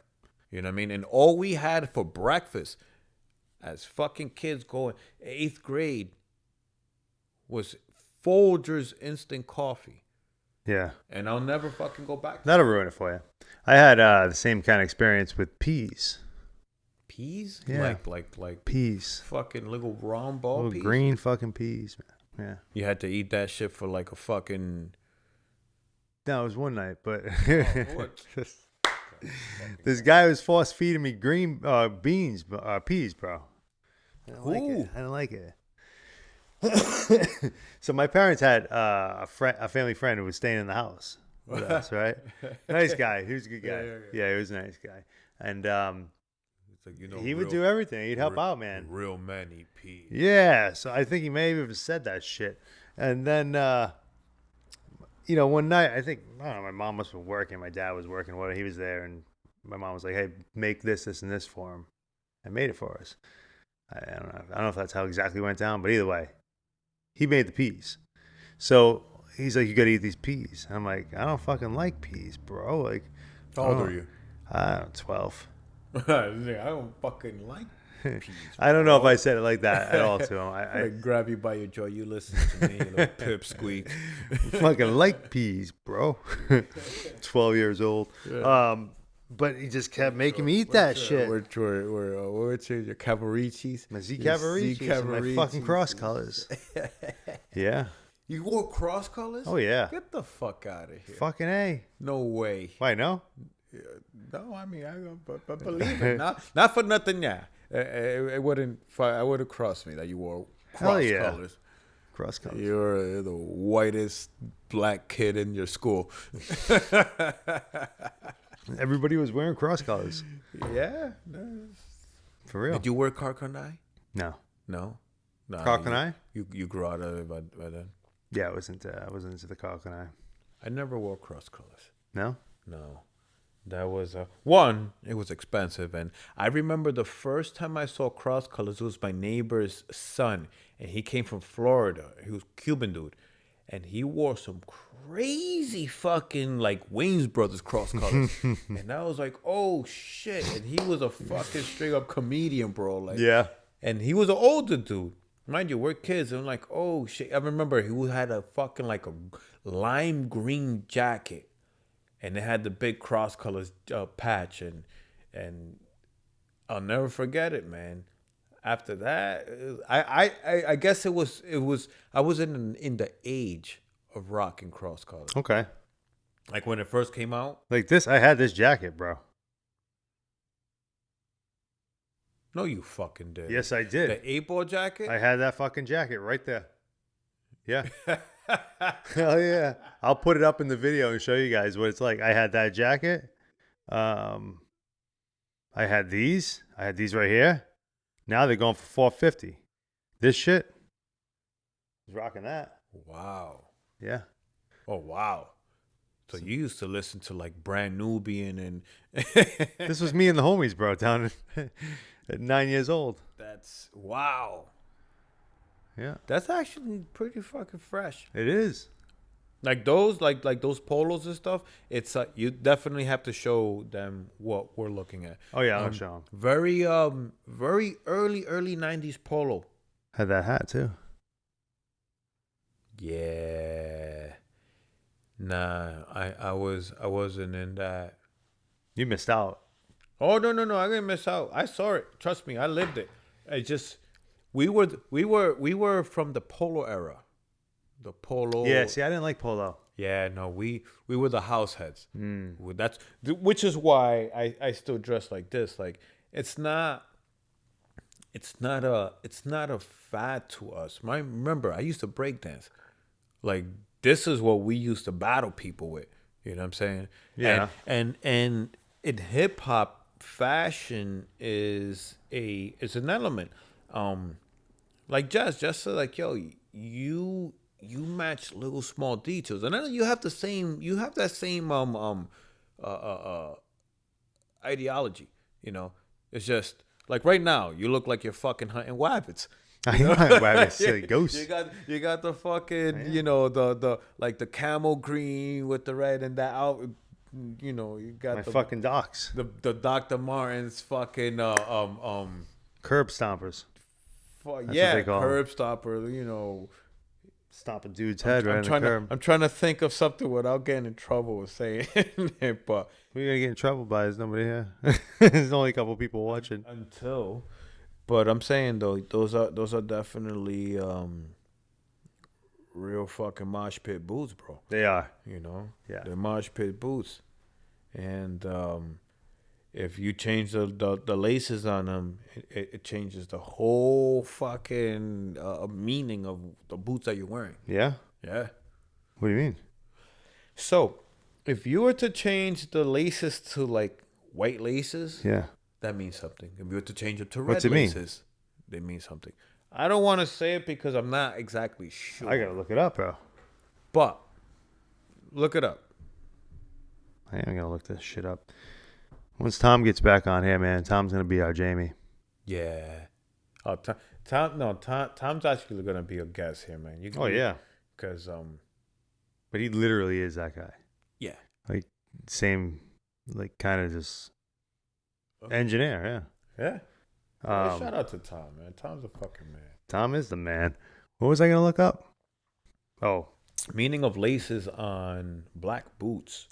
You know what I mean? And all we had for breakfast as fucking kids going 8th grade was Folgers instant coffee. Yeah. And I'll never fucking go back to That'll ruin it for you. I had the same kind of experience with peas. Peas? Yeah. Like peas. Fucking little round ball little peas? Green fucking peas, man. Yeah. You had to eat that shit for like a fucking... No, it was one night, but... what? This guy was force feeding me green peas, bro. I don't like it. So my parents had a family friend who was staying in the house with us, right? Nice guy. He was a good guy. Yeah, he was a nice guy. And it's like, he would do everything. He'd help out, man. Real men eat peas. Yeah, so I think he may have even said that shit. And then, one night, I don't know, my mom must have been working. My dad was working. Whatever. He was there, and my mom was like, hey, make this, and this for him. I made it for us. I don't know if that's how exactly went down, but either way. He made the peas. So he's like, you got to eat these peas. And I'm like, I don't fucking like peas, bro. Like, how old are you? 12. I don't fucking like peas. I don't know if I said it like that at all to him. I grab you by your jaw. You listen to me, little pipsqueak. Fucking like peas, bro. 12 years old. Yeah. But he just kept making me eat that shit. What's your Cavaricis? My Z Cavaricis and my fucking cross colors. Yeah. You wore cross colors? Oh, yeah. Get the fuck out of here. Fucking A. No way. Why, no? No, I mean, I believe it. Not for nothing, yeah. It wouldn't cross me that you wore cross colors. Cross colors. You're the whitest black kid in your school. Everybody was wearing cross colors. Yeah. No. For real. Did you wear carcanai? No. No? Carcanai? You grew out of it by then? Yeah, I wasn't into the carcanai. I never wore cross colors. No? No. That was one. It was expensive, and I remember the first time I saw cross colors. It was my neighbor's son, and he came from Florida. He was a Cuban dude, and he wore some crazy fucking like Wayne's Brothers cross colors, and I was like, oh shit! And he was a fucking straight up comedian, bro. Like, Yeah. and he was an older dude. Mind you, we're kids. And I'm like, oh shit. I remember he had a fucking like a lime green jacket. And it had the big cross colors patch. And I'll never forget it, man. After that, I guess it was I was in the age of rocking cross colors. Okay. Like when it first came out. Like this, I had this jacket, bro. No, you fucking did. Yes, I did. The 8-ball jacket? I had that fucking jacket right there. Yeah. Hell yeah. I'll put it up in the video and show you guys what it's like. I had that jacket. I had these. I had these right here. Now they're going for $450. This shit is rocking that. Wow. Yeah. Oh, wow. So you used to listen to like Brand Nubian and This was me and the homies, bro, down at 9 years old. that's wow. Yeah. That's actually pretty fucking fresh. It is. Like those like those polos and stuff, it's you definitely have to show them what we're looking at. Oh yeah, I'll show them. Very early 90s polo. Had that hat too. Yeah. Nah, I wasn't in that. You missed out. Oh no, I didn't miss out. I saw it. Trust me, I lived it. I just we were from the polo era. The polo. Yeah, see, I didn't like polo. Yeah, no, we were the house heads. That's which is why I still dress like this. Like it's not a fad to us. Remember, I used to break dance. Like this is what we used to battle people with. You know what I'm saying? Yeah. And in hip hop, fashion is an element. Like just like yo, you match little small details, and then you have that same ideology. You know, it's just like right now you look like you're fucking hunting wabbits. I know rabbits, silly ghosts. You got the fucking the like the camel green with the red and that out. You know, you got My the fucking docs. the Dr. Martens fucking Curb stompers. That's what yeah, they call 'em. curb stopper. You know, Stomp a dude's head right on the curb. I'm trying to think of something without getting in trouble with saying it, but We're gonna get in trouble by there's nobody here. There's only a couple people watching. but I'm saying though, those are definitely real fucking mosh pit boots, bro. They are. You know, Yeah. they're mosh pit boots, and if you change the laces on them, it changes the whole fucking meaning of the boots that you're wearing. Yeah? Yeah. What do you mean? So, if you were to change the laces to like white laces, Yeah. that means something. If you were to change it to red What's it mean? laces, they mean something. I don't want to say it because I'm not exactly sure. I gotta look it up, bro. But look it up. I am gonna look this shit up. Once Tom gets back on here, man, Tom's gonna be our Jamie. Yeah. Oh, Tom's actually gonna be a guest here, man. Oh yeah. Because But he literally is that guy. yeah. Like same, like kind of just engineer. Yeah. Yeah. Shout out to Tom, man. Tom's a fucking man. Tom is the man. What was I gonna look up? Oh, Meaning of laces on black boots.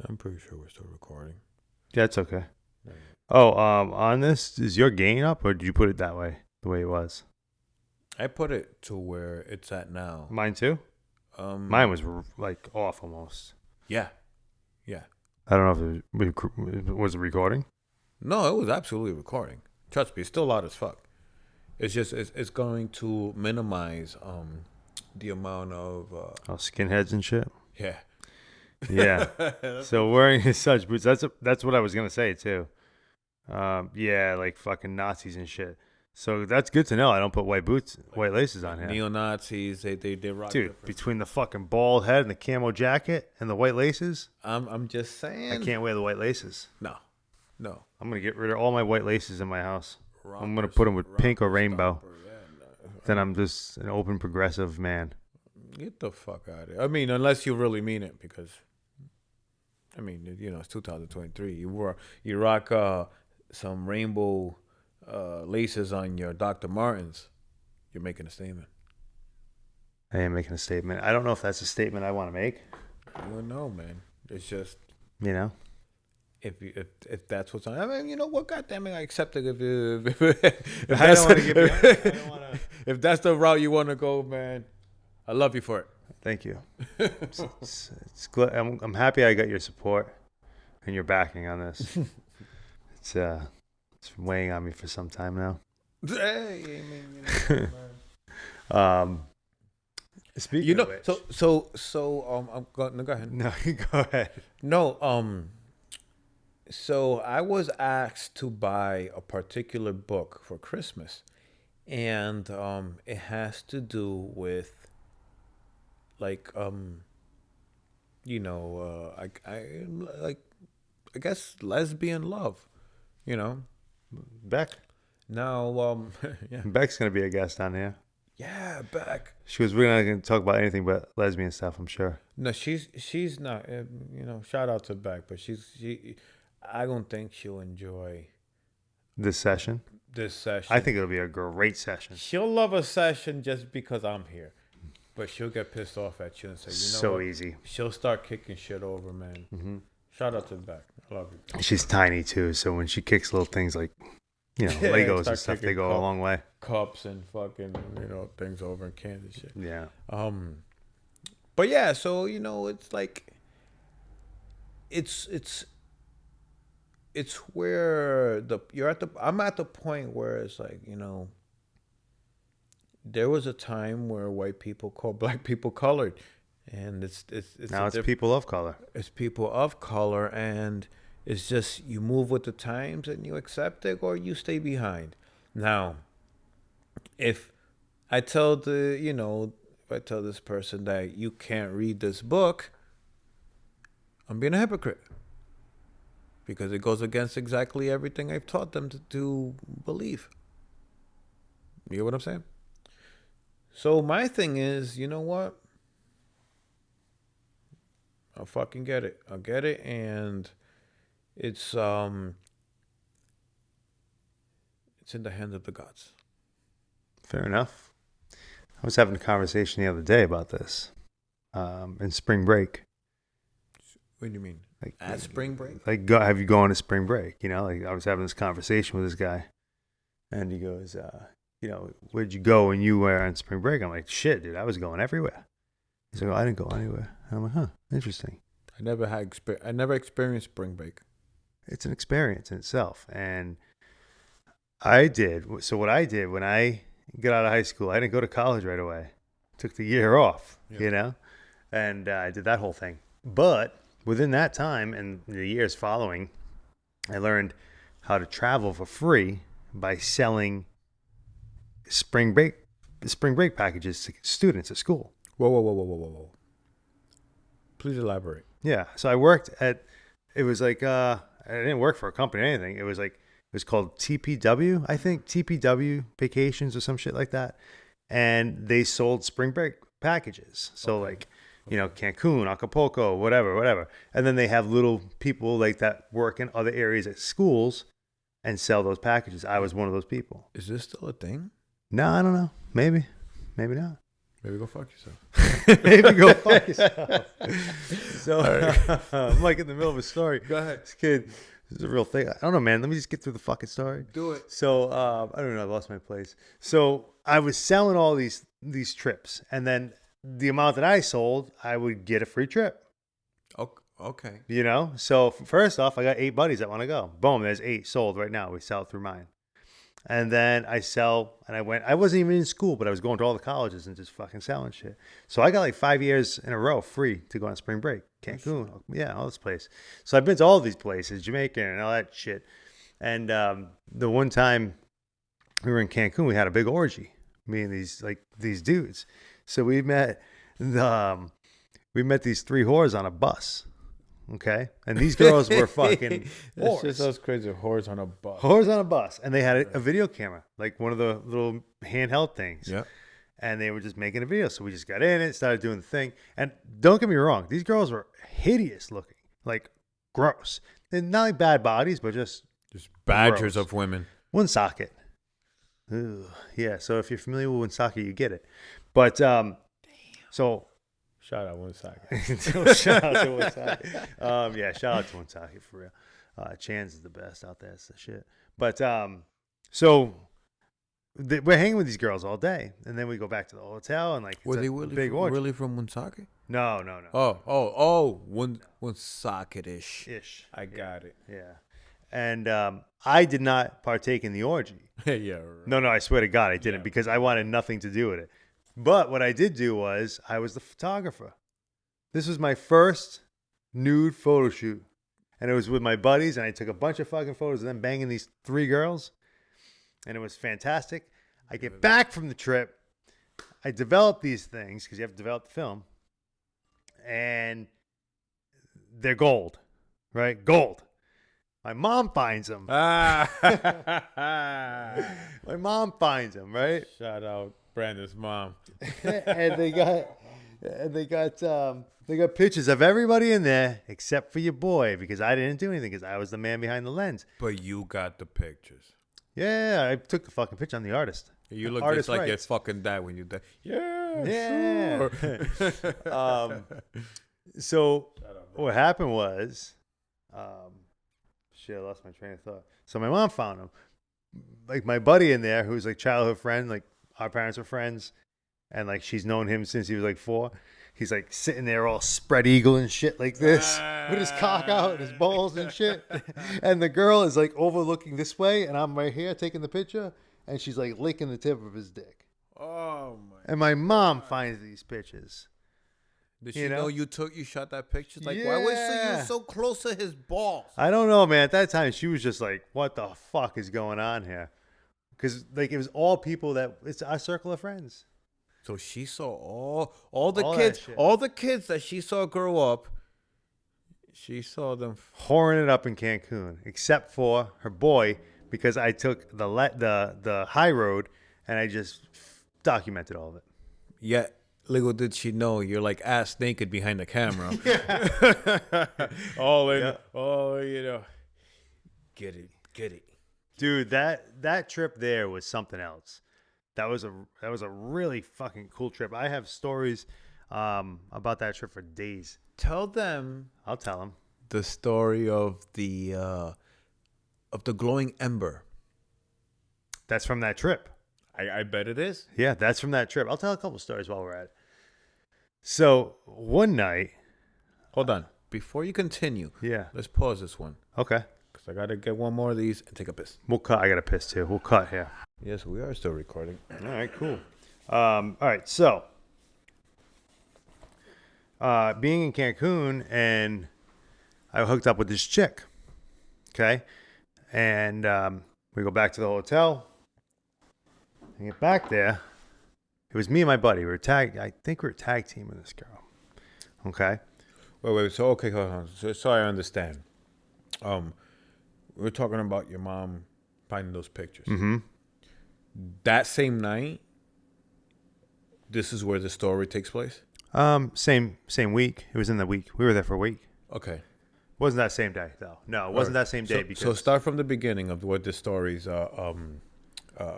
I'm pretty sure we're still recording. yeah, it's okay. Oh, on this, is your gain up or did you put it that way, the way it was? I put it to where it's at now. Mine too. Mine was like off almost. Yeah. Yeah. I don't know if was it recording. No, it was absolutely recording. Trust me, it's still loud as fuck. It's just it's going to minimize the amount of Oh, skinheads and shit. yeah. Yeah. So wearing such boots, that's what I was gonna say too. Yeah, like fucking Nazis and shit. So that's good to know. I don't put white laces on here. Neo-Nazis, they rock Dude, different. between the fucking bald head and the camo jacket and the white laces, I'm just saying. I can't wear the white laces. No. I'm going to get rid of all my white laces in my house. I'm going to Rockers- put them with pink or rainbow. Stomper, yeah, no. Then I'm just an open progressive man. Get the fuck out of here. I mean, unless you really mean it, because I mean, it's 2023. You rock some rainbow laces on your Dr. Martens. You're making a statement. I am making a statement. I don't know if that's a statement I want to make. You don't know, man. It's just You know? if that's what's on. I mean, you know what? Goddamn it, I accept it. If I don't want to give you. I don't want to. if that's the route you want to go, man, I love you for it. Thank you. I'm happy I got your support and your backing on this. It's been weighing on me for some time now. Hey, I mean, man. Speaking of which, I'm going. No, go ahead. no, you go ahead. No, so I was asked to buy a particular book for Christmas, and it has to do with like I guess lesbian love, you know. Beck. Now, yeah, Beck's gonna be a guest on here. yeah, Beck. We're not gonna talk about anything but lesbian stuff, I'm sure. No, she's not. Shout out to Beck, but I don't think she'll enjoy This session. this session. I think it'll be a great session. She'll love a session just because I'm here, but she'll get pissed off at you and say, So what? easy. She'll start kicking shit over, man. Mm-hmm. Shout out to Beck. I love you. She's tiny too, so when she kicks little things like, Legos start and stuff, they kicking go a long way. Cups and fucking things over and cans and shit. Yeah. But yeah, so it's like it's where I'm at the point where it's like there was a time where white people called black people colored, and it's Now it's people of color. It's people of color, and it's just you move with the times and you accept it or you stay behind. Now, if I tell this person that you can't read this book, I'm being a hypocrite. Because it goes against exactly everything I've taught them to believe. You know what I'm saying? So my thing is, you know what? I'll fucking get it. I'll get it, and it's in the hands of the gods. Fair enough. I was having a conversation the other day about this in spring break. What do you mean? Like At spring break? have you gone to spring break? Like I was having this conversation with this guy, and he goes, where'd you go when you were on spring break? I'm like, shit, dude, I was going everywhere. He's like, I didn't go anywhere. And I'm like, huh, interesting. I never experienced spring break. It's an experience in itself, and I did. So what I did when I got out of high school, I didn't go to college right away. Took the year off, and I did that whole thing. But within that time and the years following, I learned how to travel for free by selling spring break packages to students at school. Whoa. Please elaborate. Yeah. So I worked it was like, I didn't work for a company or anything. It was called TPW, I think, TPW Vacations or some shit like that. And they sold spring break packages. So Cancun, Acapulco, whatever. And then they have little people like that work in other areas at schools and sell those packages. I was one of those people. Is this still a thing? No, I don't know. Maybe not. Maybe go fuck yourself. Maybe go fuck yourself. So I'm like in the middle of a story. Go ahead. This kid, this is a real thing. I don't know, man. Let me just get through the fucking story. Do it. So I don't know. I lost my place. So I was selling all these trips, and then the amount that I sold, I would get a free trip. Okay. So first off, I got 8 buddies that want to go. Boom, there's 8 sold right now. We sell it through mine. And then I wasn't even in school, but I was going to all the colleges and just fucking selling shit. So I got like 5 years in a row free to go on spring break. Cancun, all this place. So I've been to all these places, Jamaica and all that shit. And the one time we were in Cancun. We had a big orgy. Me and these dudes. So we met these three whores on a bus. Okay, and these girls were fucking That's just whores. those crazy whores on a bus. Whores on a bus, and they had a video camera, like one of the little handheld things. Yeah. And they were just making a video. So we just got in it, started doing the thing. And don't get me wrong, these girls were hideous looking, like gross. And not like bad bodies, but just Badgers gross. of women. Woonsocket. Ugh. Yeah, so if you're familiar with Woonsocket, you get it. But so Shout out one second. shout out to Woonsocket. Yeah, shout out to Woonsocket for real. Chan's is the best out there. It's the shit. But so we're hanging with these girls all day, and then we go back to the hotel, and like Were it's they a really big orgy. really from Woonsocket? No. Woonsocket-ish. Ish. I got it. Yeah. And I did not partake in the orgy. Yeah. Right. No, I swear to God, I didn't because I wanted nothing to do with it. But what I did do was I was the photographer. This was my first nude photo shoot. And it was with my buddies, and I took a bunch of fucking photos of them banging these three girls. And it was fantastic. I get back from the trip. I develop these things because you have to develop the film. And they're gold, right? Gold. My mom finds them. My mom finds them, right? Shout out Brandon's mom. And they got pictures of everybody in there except for your boy because I didn't do anything because I was the man behind the lens. But you got the pictures. Yeah, I took the fucking picture. I'm the artist. You look Artist just like your rights. fucking dad when you die. Yeah. Sure. So what happened was, shit, I lost my train of thought. So my mom found him, like my buddy in there, who's like childhood friend, like our parents were friends, and like she's known him since he was like 4. He's like sitting there all spread eagle and shit like this with his cock out and his balls and shit. And the girl is like overlooking this way, and I'm right here taking the picture, and she's like licking the tip of his dick. Oh my! And my mom finds these pictures. Did she know you shot that picture? Like, why was Yeah. you so close to his balls? I don't know, man. At that time, she was just like, "What the fuck is going on here?" Because like it was all people it's our circle of friends. So she saw all the All that kids, shit. all the kids that she saw grow up. She saw them. Whoring it up in Cancun, except for her boy, because I took the high road and I just documented all of it. Yet, little did she know you're like ass naked behind the camera. All in, get it. Dude, that trip there was something else. That was a really fucking cool trip. I have stories about that trip for days. Tell them I'll tell them. the story of the glowing ember. That's from that trip. I bet it is. Yeah, that's from that trip. I'll tell a couple stories while we're at it. So one night, Hold on. Before you continue, yeah, let's pause this one. okay, Because I got to get one more of these and take a piss. we'll cut. I got to piss too. We'll cut here. Yes, we are still recording. All right, cool. All right, so being in Cancun, and I hooked up with this chick. Okay, and we go back to the hotel. I get back there. It was me and my buddy. I think we were tag teaming this girl. Okay. Wait. So, okay, hold on. So I understand. We're talking about your mom finding those pictures. Mm-hmm. That same night, this is where the story takes place? Same week. It was in the week. We were there for a week. Okay. Wasn't that same day though? No, it wasn't that same day. So start from the beginning of what this story's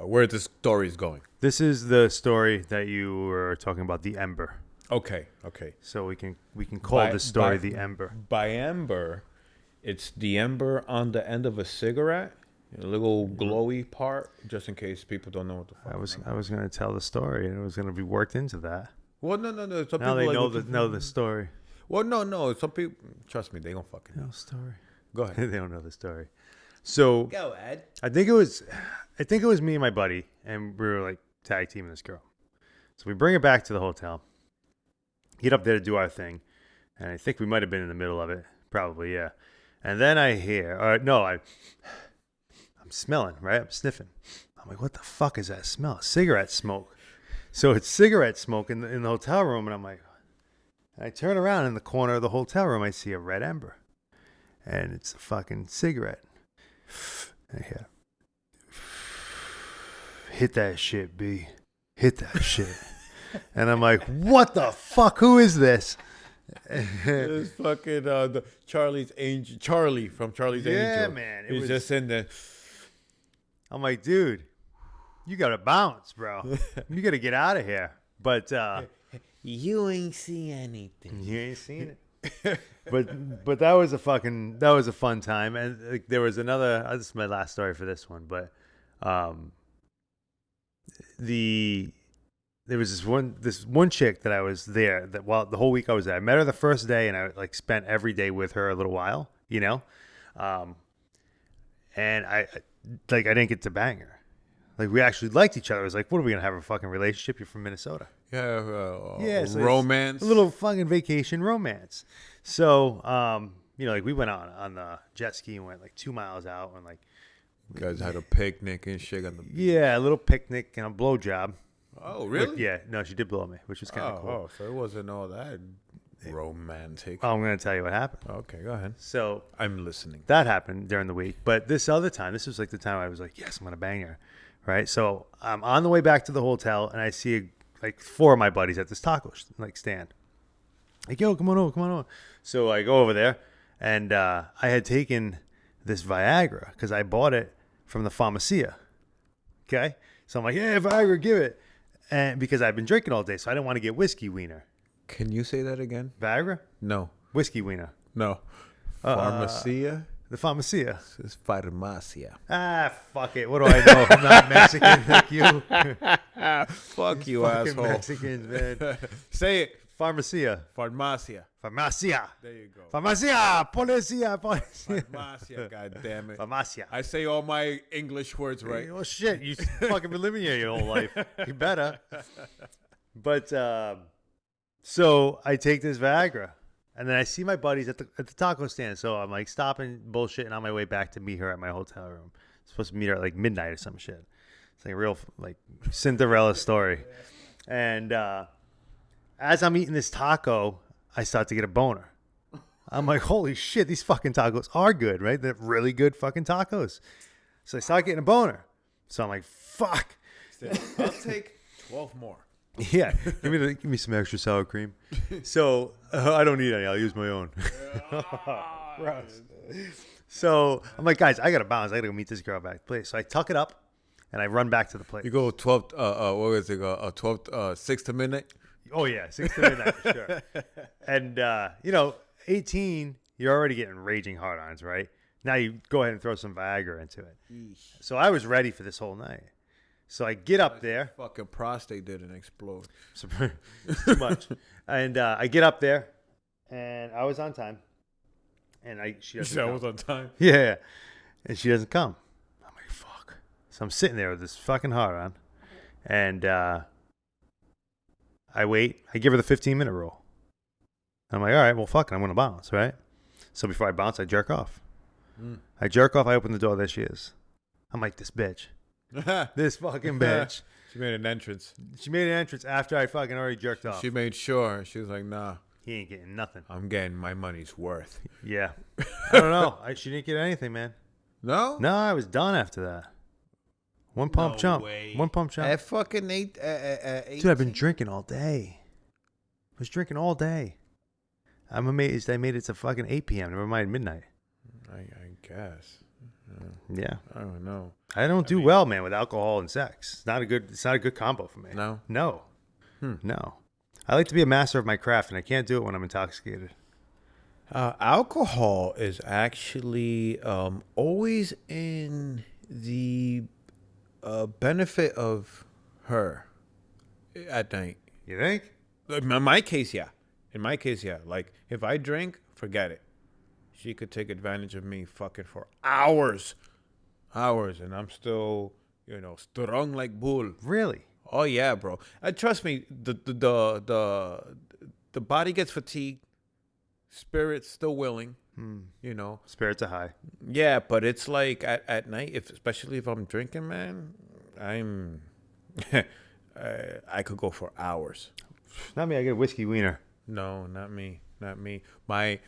where this story is going. This is the story that you were talking about, the Ember. Okay. So we can call this story the Ember. By ember, it's the ember on the end of a cigarette, a little glowy part, just in case people don't know what the fuck. I was going to tell the story, and it was going to be worked into that. Well, no. Some Now people they like, know the story. Well, no. Some people, trust me, they don't fucking know. No story. Go ahead. They don't know the story. So Go ahead. I think it was me and my buddy, and we were like tag teaming this girl. So we bring her back to the hotel, get up there to do our thing, and I think we might have been in the middle of it, probably, yeah. And then I hear, I'm smelling, right? I'm sniffing. I'm like, what the fuck is that smell? Cigarette smoke. So it's cigarette smoke in the hotel room, and I'm like, I turn around in the corner of the hotel room, I see a red ember, and it's a fucking cigarette. I hear, hit that shit, B. Hit that shit. And I'm like, what the fuck? Who is this? It's fucking the Charlie from Charlie's Angel. Yeah, man. He's just in there. I'm like, dude, you gotta bounce, bro. You gotta get out of here. But You ain't see anything. you ain't seen it. But that was a fun time. And like, there was another. This is my last story for this one. But there was this one chick that I was there that the whole week I was there. I met her the first day, and I like spent every day with her a little while, and I didn't get to bang her. Like, we actually liked each other. It was like, what are we gonna have, a fucking relationship? You're from Minnesota. Yeah, so romance. A little fucking vacation romance. So, like, we went on the jet ski and went like 2 miles out, and like, you guys had a picnic and shit on the beach. Yeah, a little picnic and a blowjob. Oh, really? But, yeah, no, she did blow me, which was kind of cool. Oh, so it wasn't all that romantic. Oh, I'm gonna tell you what happened. Okay, go ahead. So I'm listening. that happened during the week, but this other time, this was like the time I was like, yes, I'm gonna bang her, right? So I'm on the way back to the hotel, and I see like 4 of my buddies at this taco stand. Like, yo, come on over. So I go over there, and I had taken this Viagra because I bought it from the pharmacia. Okay, so I'm like, yeah, Viagra, give it, and because I've been drinking all day, so I didn't want to get whiskey wiener. Can you say that again? Viagra? No. Whiskey wiener. No. Pharmacia? The pharmacia. It's farmacia. Ah, fuck it. What do I know? I'm not Mexican like you. Fuck you, Fucking asshole. Mexicans, man. Say it. Pharmacia. Farmacia. Farmacia. There you go. Farmacia. Policia. Farmacia, God damn it. Farmacia. I say all my English words right. Oh, shit. You fucking been living here your whole life. You better. But, so I take this Viagra. And then I see my buddies at the taco stand. So I'm like stopping, bullshitting on my way back to meet her at my hotel room. I'm supposed to meet her at like midnight or some shit. It's like a real like Cinderella story. And as I'm eating this taco, I start to get a boner. I'm like, holy shit, these fucking tacos are good, right? They're really good fucking tacos. So I start getting a boner. So I'm like, fuck. I'll take 12 more. Yeah, give me some extra sour cream. So I don't need any. I'll use my own. Gross. So I'm like, guys, I gotta bounce. I gotta go meet this girl back at the place. So I tuck it up and I run back to the place. You go 12. What was it? 12. 6 to midnight. Oh yeah, 6 to midnight for sure. And 18, you're already getting raging hard-ons, right? Now you go ahead and throw some Viagra into it. Eesh. So I was ready for this whole night. So I get up there. Fucking prostate didn't explode. Too much. And I get up there, and I was on time. And she doesn't come. I was on time? Yeah. And she doesn't come. I'm like, fuck. So I'm sitting there with this fucking hard on. And I wait. I give her the 15-minute rule. I'm like, all right, well, fuck it. I'm going to bounce, right? So before I bounce, I jerk off. I jerk off. I open the door. There she is. I'm like, this bitch. This fucking bitch. She made an entrance. She made an entrance after I fucking already jerked off. She made sure. She was like, nah. He ain't getting nothing. I'm getting my money's worth. Yeah. I don't know. She didn't get anything, man. No? No, I was done after that. One pump jump. Way. One pump jump. At fucking 8. Dude, I've been drinking all day. I was drinking all day. I'm amazed I made it to fucking 8 p.m. Never mind midnight. I guess. Yeah. I don't know. I don't do well, man, with alcohol and sex. It's not a good combo for me. No? No. No. I like to be a master of my craft, and I can't do it when I'm intoxicated. Alcohol is actually always in the benefit of her at night. You think? In my case, yeah. Like, if I drink, forget it. She could take advantage of me fucking for hours. And I'm still, strong like bull. Really? Oh, yeah, bro. Trust me, the body gets fatigued. Spirit's still willing, Spirits are high. Yeah, but it's like at night, especially if I'm drinking, man, I'm I could go for hours. Not me. I get a whiskey wiener. No, not me. Not me. My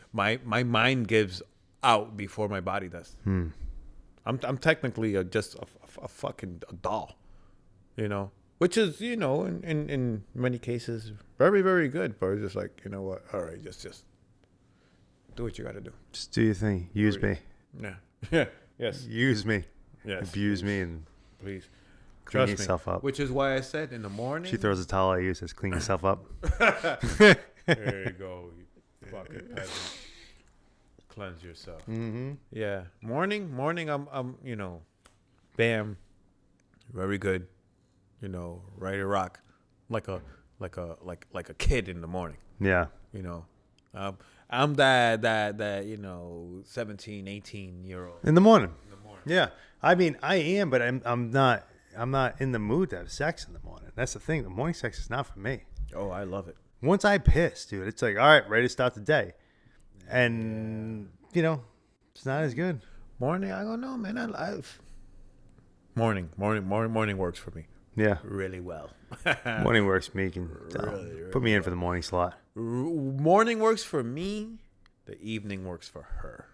mind gives out before my body does. I'm technically just a fucking doll, you know, which is, you know, in many cases very, very good. But it's just like, you know what? All right, just do what you got to do. Just do your thing. Use me. Yeah. Yeah. Yes. Use me. Yes. Abuse please. me and Please. clean Trust yourself me. up. Which is why I said in the morning. She throws a towel at you, says, clean yourself up. There you go, you fucking peasant. Cleanse yourself. Mm-hmm. Yeah, morning. I'm, you know, bam, very good. You know, ready to rock, like a kid in the morning. Yeah. You know, I'm that you know 17, 18-year-old In the morning. in the morning. Yeah. I mean, I am, but I'm not in the mood to have sex in the morning. That's the thing. The morning sex is not for me. Oh, I love it. Once I piss, dude, it's like, all right, ready to start the day. And, you know, it's not as good. Morning, I don't know, man. Morning works for me Yeah. really well. Morning works for me. You can Really put me in for the morning slot. Morning works for me. The evening works for her.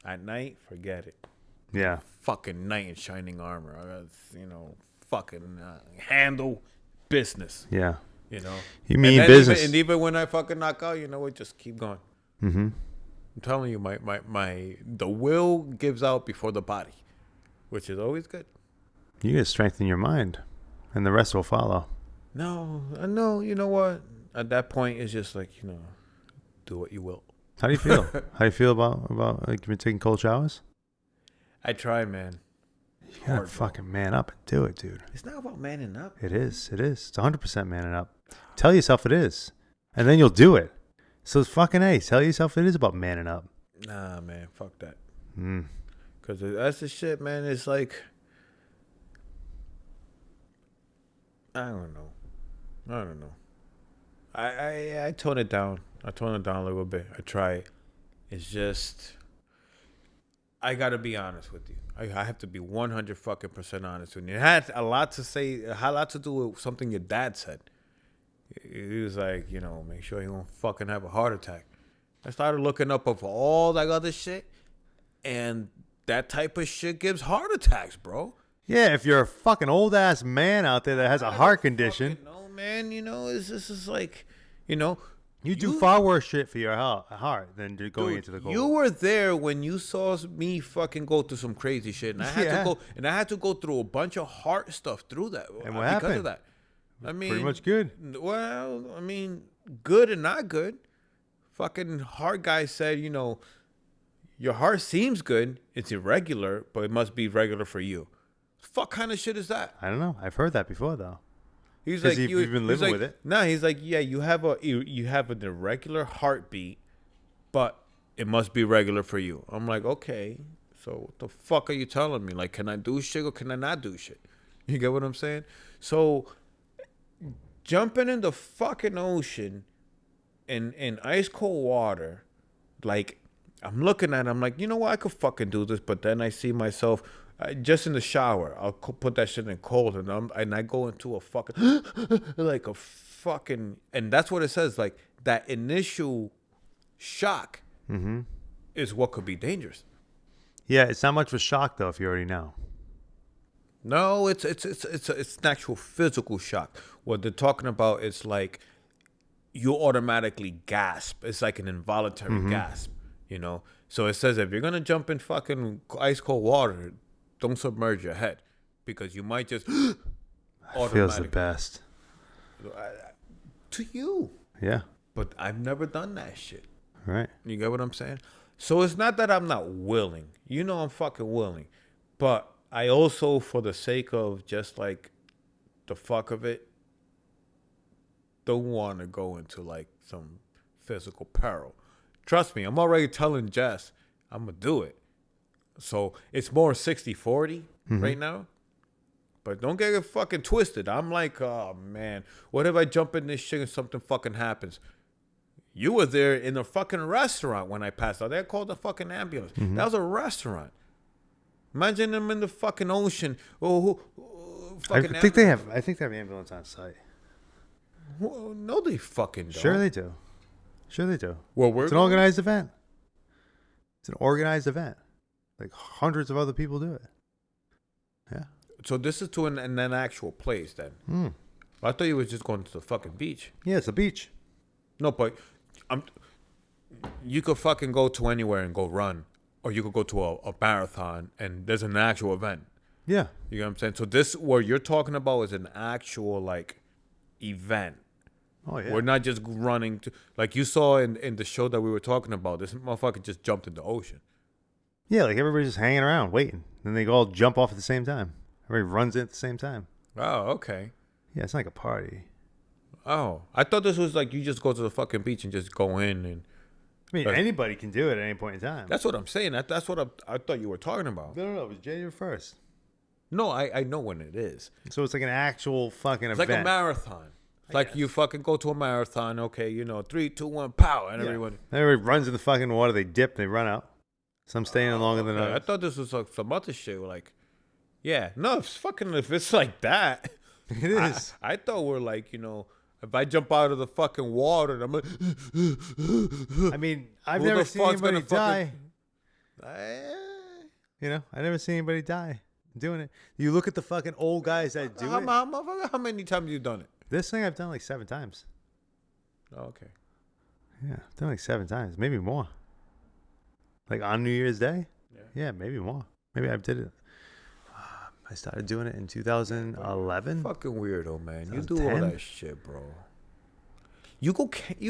At night, forget it. Yeah. Fucking knight in shining armor. I got, you know, fucking handle business. Yeah. You know. You mean and business. Even when I fucking knock out, you know what? Just keep going. Mm-hmm. I'm telling you, the will gives out before the body, which is always good. You gotta strengthen your mind, and the rest will follow. No, I know. You know what? At that point, it's just like, you know, do what you will. How do you feel? How do you feel about like, you've been taking cold showers? I try, man. You gotta Hard, bro. fucking man up and do it, dude. It's not about manning up. It is. It's 100% manning up. Tell yourself it is, and then you'll do it. So it's fucking A. Tell yourself it is about manning up. Nah, man. Fuck that. Mm. Because that's the shit, man. It's like, I don't know. I tone it down. I tone it down a little bit. I try. It's just, I gotta be honest with you. I have to be 100 fucking percent honest with you. It had a lot to say. It had a lot to do with something your dad said. He was like, you know, make sure you don't fucking have a heart attack. I started looking up of all that other shit, and that type of shit gives heart attacks, bro. Yeah, if you're a fucking old ass man out there that has a heart condition, No, man. You know, this is like, you know, you do far worse shit for your heart than going into the cold. You were there when you saw me fucking go through some crazy shit, and I had to go through a bunch of heart stuff through that. And what because happened? of that? I mean, Pretty much good. Well, I mean, good and not good. Fucking heart guy said, you know, your heart seems good. It's irregular, but it must be regular for you. Fuck kind of shit is that? I don't know. I've heard that before though. He's 'Cause like, you've been living with it. No, he's like, yeah, you have an irregular heartbeat, but it must be regular for you. I'm like, okay, so what the fuck are you telling me? Like, can I do shit or can I not do shit? You get what I'm saying? So jumping in the fucking ocean in ice cold water, like, I'm looking at it, I'm like, you know what? I could fucking do this, but then I see myself just in the shower. I'll put that shit in cold, and I go into a fucking like a fucking, and that's what it says. Like, that initial shock is what could be dangerous. Yeah, it's not much of a shock though if you already know. No, it's an actual physical shock. What they're talking about is like you automatically gasp. It's like an involuntary gasp, you know. So it says if you're gonna jump in fucking ice cold water, don't submerge your head because you might just Feels the best. To you. Yeah. But I've never done that shit. Right. You get what I'm saying? So it's not that I'm not willing. You know I'm fucking willing. But I also, for the sake of just like the fuck of it, don't want to go into like some physical peril. Trust me, I'm already telling Jess I'm going to do it. So it's more 60-40 right now. But don't get it fucking twisted. I'm like, oh, man, what if I jump in this shit and something fucking happens? You were there in a fucking restaurant when I passed out. They called the fucking ambulance. That was a restaurant. Imagine them in the fucking ocean. I think they have ambulance on site. No, they fucking don't. Sure they do. Sure they do. Well, It's an organized event. It's an organized event. Like hundreds of other people do it. Yeah. So this is to an actual place then. I thought you was just going to the fucking beach. Yeah, it's a beach. No, but you could fucking go to anywhere and go run, or you could go to a marathon and there's an actual event. Yeah. You know what I'm saying? So this, what you're talking about, is an actual like event. Oh yeah. We're not just running to, like you saw in the show that we were talking about. This motherfucker just jumped in the ocean. Yeah, like everybody's just hanging around waiting. Then they all jump off at the same time. Everybody runs in at the same time. Oh, okay. Yeah, it's like a party. Oh, I thought this was like you just go to the fucking beach and just go in and. I mean, anybody can do it at any point in time. That's what I'm saying. That's what I thought you were talking about. No. It was January 1st. No, I know when it is. So it's like an actual fucking It's event. like a marathon. It's like you fucking go to a marathon. Okay, 3, 2, 1, pow, and everyone. Everybody runs in the fucking water. They dip. They run out. Some staying longer than others. I thought this was like some other shit. Like, yeah, no, if it's like that, It is. I thought we're like, if I jump out of the fucking water, I'm like, I mean, I've who never the seen fuck's anybody gonna die. I never seen anybody die doing it. You look at the fucking old guys that do it. How many times have you done it? This thing I've done like 7 times. Oh, okay. Yeah, I've done like 7 times, maybe more. Like on New Year's Day? Yeah, maybe more. Maybe I did it. I started doing it in 2011. Fucking weirdo, man. You do 2010? all that shit, bro. You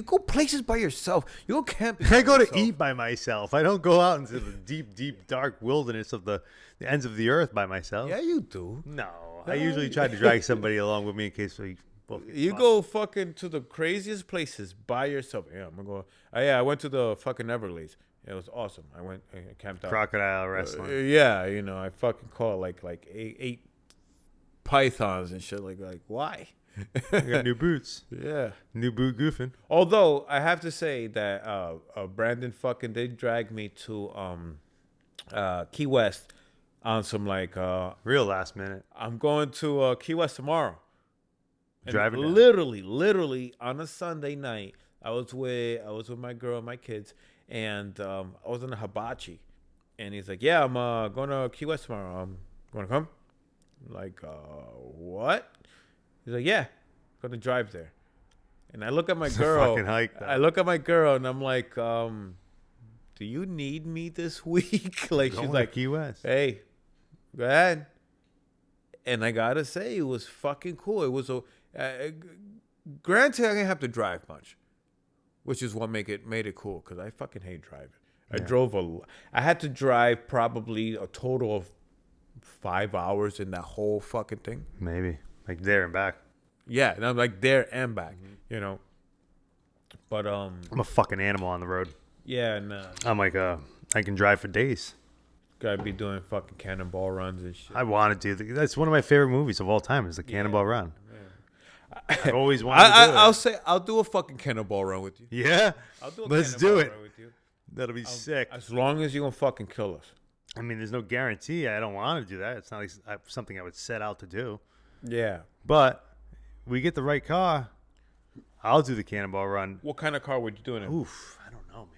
go places by yourself. You go camping. I go to eat by myself. I don't go out into the deep, deep, dark wilderness of the ends of the earth by myself. Yeah, you do. No, I usually try to drag somebody along with me in case we both get You fucked. go fucking to the craziest places by yourself. Yeah, I'm gonna go. I went to the fucking Everglades. It was awesome. I went and camped out. Crocodile wrestling. Yeah, I fucking caught like eight pythons and shit. Like why? I got new boots. Yeah. New boot goofing. Although I have to say that Brandon fucking did drag me to Key West on some like Real last minute. I'm going to Key West tomorrow. And Driving down. literally on a Sunday night, I was with my girl and my kids, and I was in a hibachi, and he's like, "Yeah, I'm going to Key West tomorrow. Want to come?" I'm like, what? He's like, "Yeah, gonna drive there." And I look at my It's a girl. fucking hike, though. I look at my girl, and I'm like, "Do you need me this week?" Like Going she's to like, Key West. "Hey, go ahead." And I gotta say, it was fucking cool. It was granted, I didn't have to drive much, which is what made it cool, because I fucking hate driving. I had to drive probably a total of 5 hours in that whole fucking thing. Maybe. Like there and back. Yeah, and I'm like there and back, But I'm a fucking animal on the road. yeah, nah, I'm like, I can drive for days. gotta be doing fucking cannonball runs and shit. I want to do that's one of my favorite movies of all time is the Cannonball Run. I've always wanted to do it. I'll say I'll do a fucking cannonball run with you. Yeah? I'll do a Let's cannonball do it. run with you. That'll be sick. As long as you gonna fucking kill us. I mean, there's no guarantee. I don't want to do that. It's not like something I would set out to do. Yeah. But we get the right car, I'll do the Cannonball Run. What kind of car would you do in it? Oof, I don't know,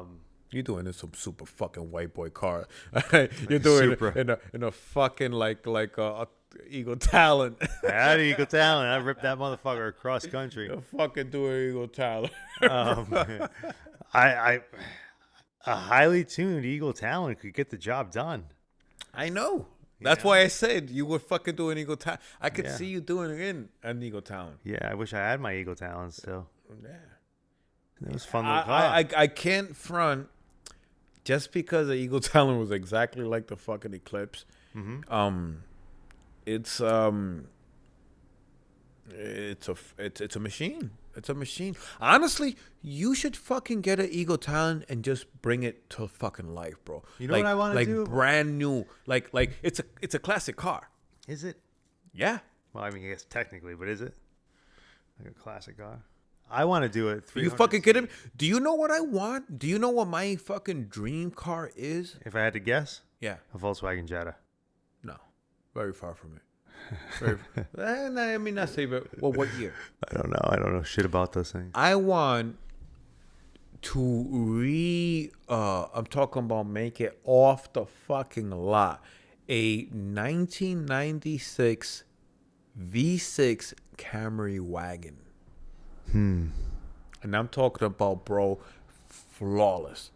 man. You're doing in some super fucking white boy car. You're doing Supra. it in a fucking like a Eagle Talon. I had an Eagle Talon. I ripped that motherfucker across country. You're fucking doing Eagle Talon. I a highly tuned Eagle Talon could get the job done. I know. That's why I said you were fucking doing Eagle Talon. I could see you doing it in an Eagle Talon. Yeah, I wish I had my Eagle Talon still. Yeah. It was a fun little car. I can't front just because the Eagle Talon was exactly like the fucking Eclipse. Mm-hmm. It's a machine. It's a machine. Honestly, you should fucking get an Eagle Talon and just bring it to fucking life, bro. You know what I wanna do? Like brand new. Like it's a classic car. Is it? Yeah. Well, I mean, I guess technically, but is it? Like a classic car? I want to do it. Are you fucking kidding me? Do you know what I want? Do you know what my fucking dream car is? If I had to guess? Yeah. A Volkswagen Jetta. No. Very far from it. Very, I mean, not say, but well, what year? I don't know. I don't know shit about those things. I want to I'm talking about make it off the fucking lot. A 1996 V6 Camry wagon. And I'm talking about, bro, flawless.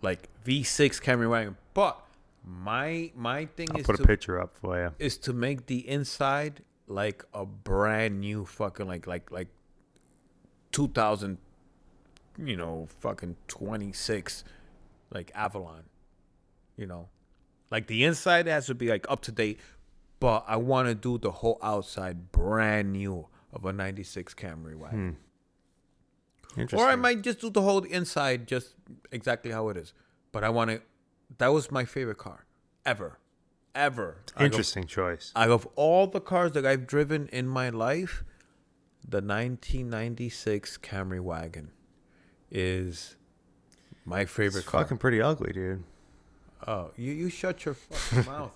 Like V6 Camry wagon. But my thing I'll is put a picture up for you. is to make the inside like a brand new fucking like 2000, fucking 26 like Avalon. Like the inside has to be like up to date, but I want to do the whole outside brand new of a 96 Camry wagon. Interesting. Or I might just do the whole inside just exactly how it is. But I want to. That was my favorite car ever. Interesting choice. Out of all the cars that I've driven in my life, the 1996 Camry wagon is my favorite It's car. fucking pretty ugly, dude. Oh, you shut your fucking mouth.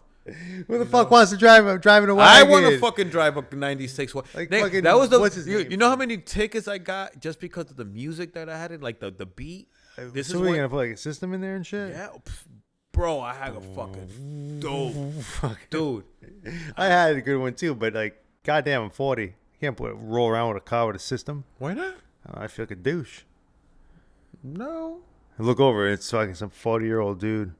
Who the fuck wants to drive a wagon? I want to fucking drive a 96 one. Like Nick, fucking, that was the. what's his name? You know how many tickets I got just because of the music that I had in, like the beat. This So is we're what, gonna put like a system in there and shit. yeah, bro. I had a fucking dude. I had a good one too, but like, goddamn, I'm 40. You can't roll around with a car with a system. Why not? I feel like a douche. No. I look over, it's fucking some 40-year-old dude.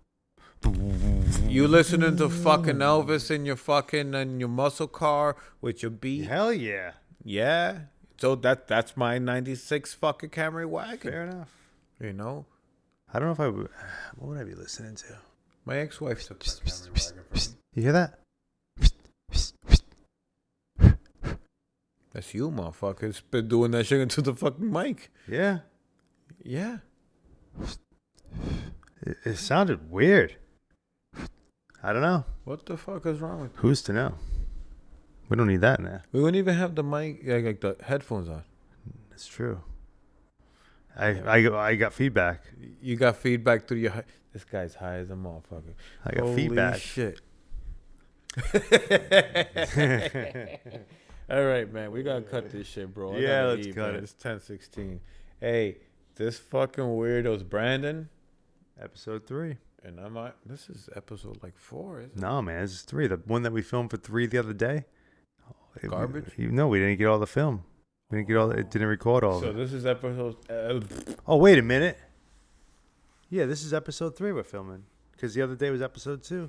You listening to fucking Elvis in your muscle car with your beat? Hell yeah. Yeah. So that's my 96 fucking Camry wagon. Fair enough. You know? I don't know if I would. What would I be listening to? My ex-wife took that Camry wagon from me. You hear that? That's you, motherfucker. It's been doing that shit into the fucking mic. Yeah. Yeah. It sounded weird. I don't know. What the fuck is wrong with you? Who's to know? We don't need that now. We wouldn't even have the mic, like the headphones on. That's true. I got feedback. You got feedback through your. This guy's high as a motherfucker. I got Holy feedback. Shit. All right, man. We gotta cut this shit, bro. I Yeah, gotta let's cut man. it. It's 10:16. Hey, this fucking weirdo's Brandon, Episode 3. and I'm at. This is episode like 4, isn't it? No, man, this is 3. The one that we filmed for 3 the other day. Garbage? No, we didn't get all the film. We didn't get all. It didn't record all So of it. this is episode. Oh, wait a minute. Yeah, this is episode 3 we're filming. Because the other day was episode 2.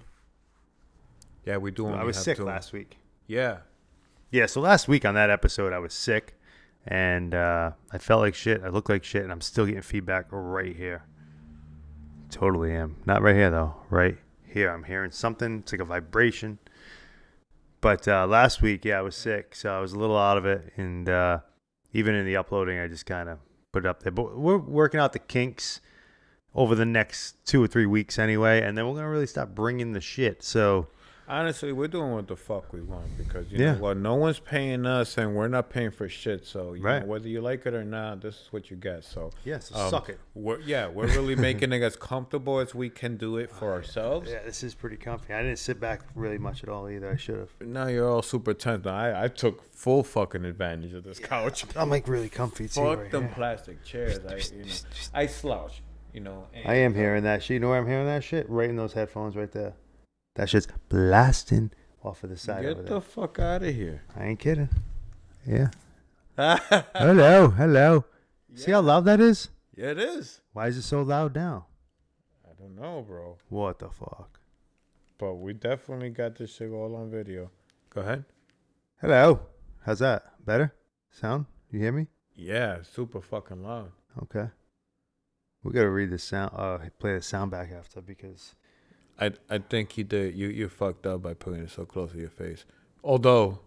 Yeah, we do. I was sick last week. Yeah. Yeah, so last week on that episode, I was sick. And I felt like shit. I looked like shit. And I'm still getting feedback right here. Totally am. Not right here, though. Right here. I'm hearing something. It's like a vibration. But last week, yeah, I was sick. So I was a little out of it. And even in the uploading, I just kind of put it up there. But we're working out the kinks over the next 2 or 3 weeks anyway. And then we're going to really start bringing the shit. So Honestly, we're doing what the fuck we want because you Yeah. know what, no one's paying us and we're not paying for shit. So you Right. know, whether you like it or not, this is what you get. So yeah, so suck it. We're really making it as comfortable as we can do it for ourselves. Yeah, this is pretty comfy. I didn't sit back really much at all either. I should have. Now you're all super tense. Now, I took full fucking advantage of this couch. I'm like really comfy too. Fuck right them here. plastic chairs. I slouch. You know. And, I am hearing that shit. You know where I'm hearing that shit? Right in those headphones right there. That shit's blasting off of the side over Get there. the fuck out of here. I ain't kidding. Yeah. Hello. See how loud that is? Yeah, it is. Why is it so loud now? I don't know, bro. What the fuck? But we definitely got this shit all on video. Go ahead. Hello. How's that? Better? Sound? You hear me? Yeah, super fucking loud. Okay. We gotta read the sound. Play the sound back after because. I think you did. You fucked up by putting it so close to your face. Although,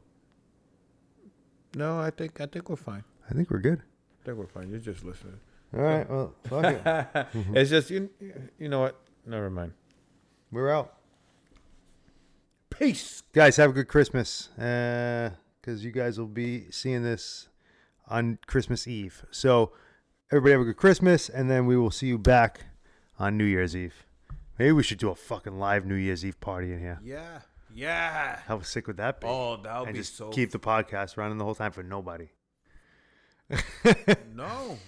no, I think we're fine. I think we're good. I think we're fine. You're just listening. All right. Well, fuck it. It's just you know what? Never mind. We're out. Peace. Guys, have a good Christmas. Because you guys will be seeing this on Christmas Eve. So, everybody have a good Christmas, and then we will see you back on New Year's Eve. Maybe we should do a fucking live New Year's Eve party in here. Yeah. How sick would that be? Oh, that would and be just so. keep the podcast running the whole time for nobody. No.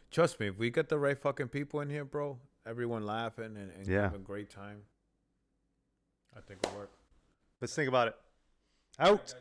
Trust me, if we get the right fucking people in here, bro, everyone laughing and having a great time, I think it'll work. Let's think about it. Out.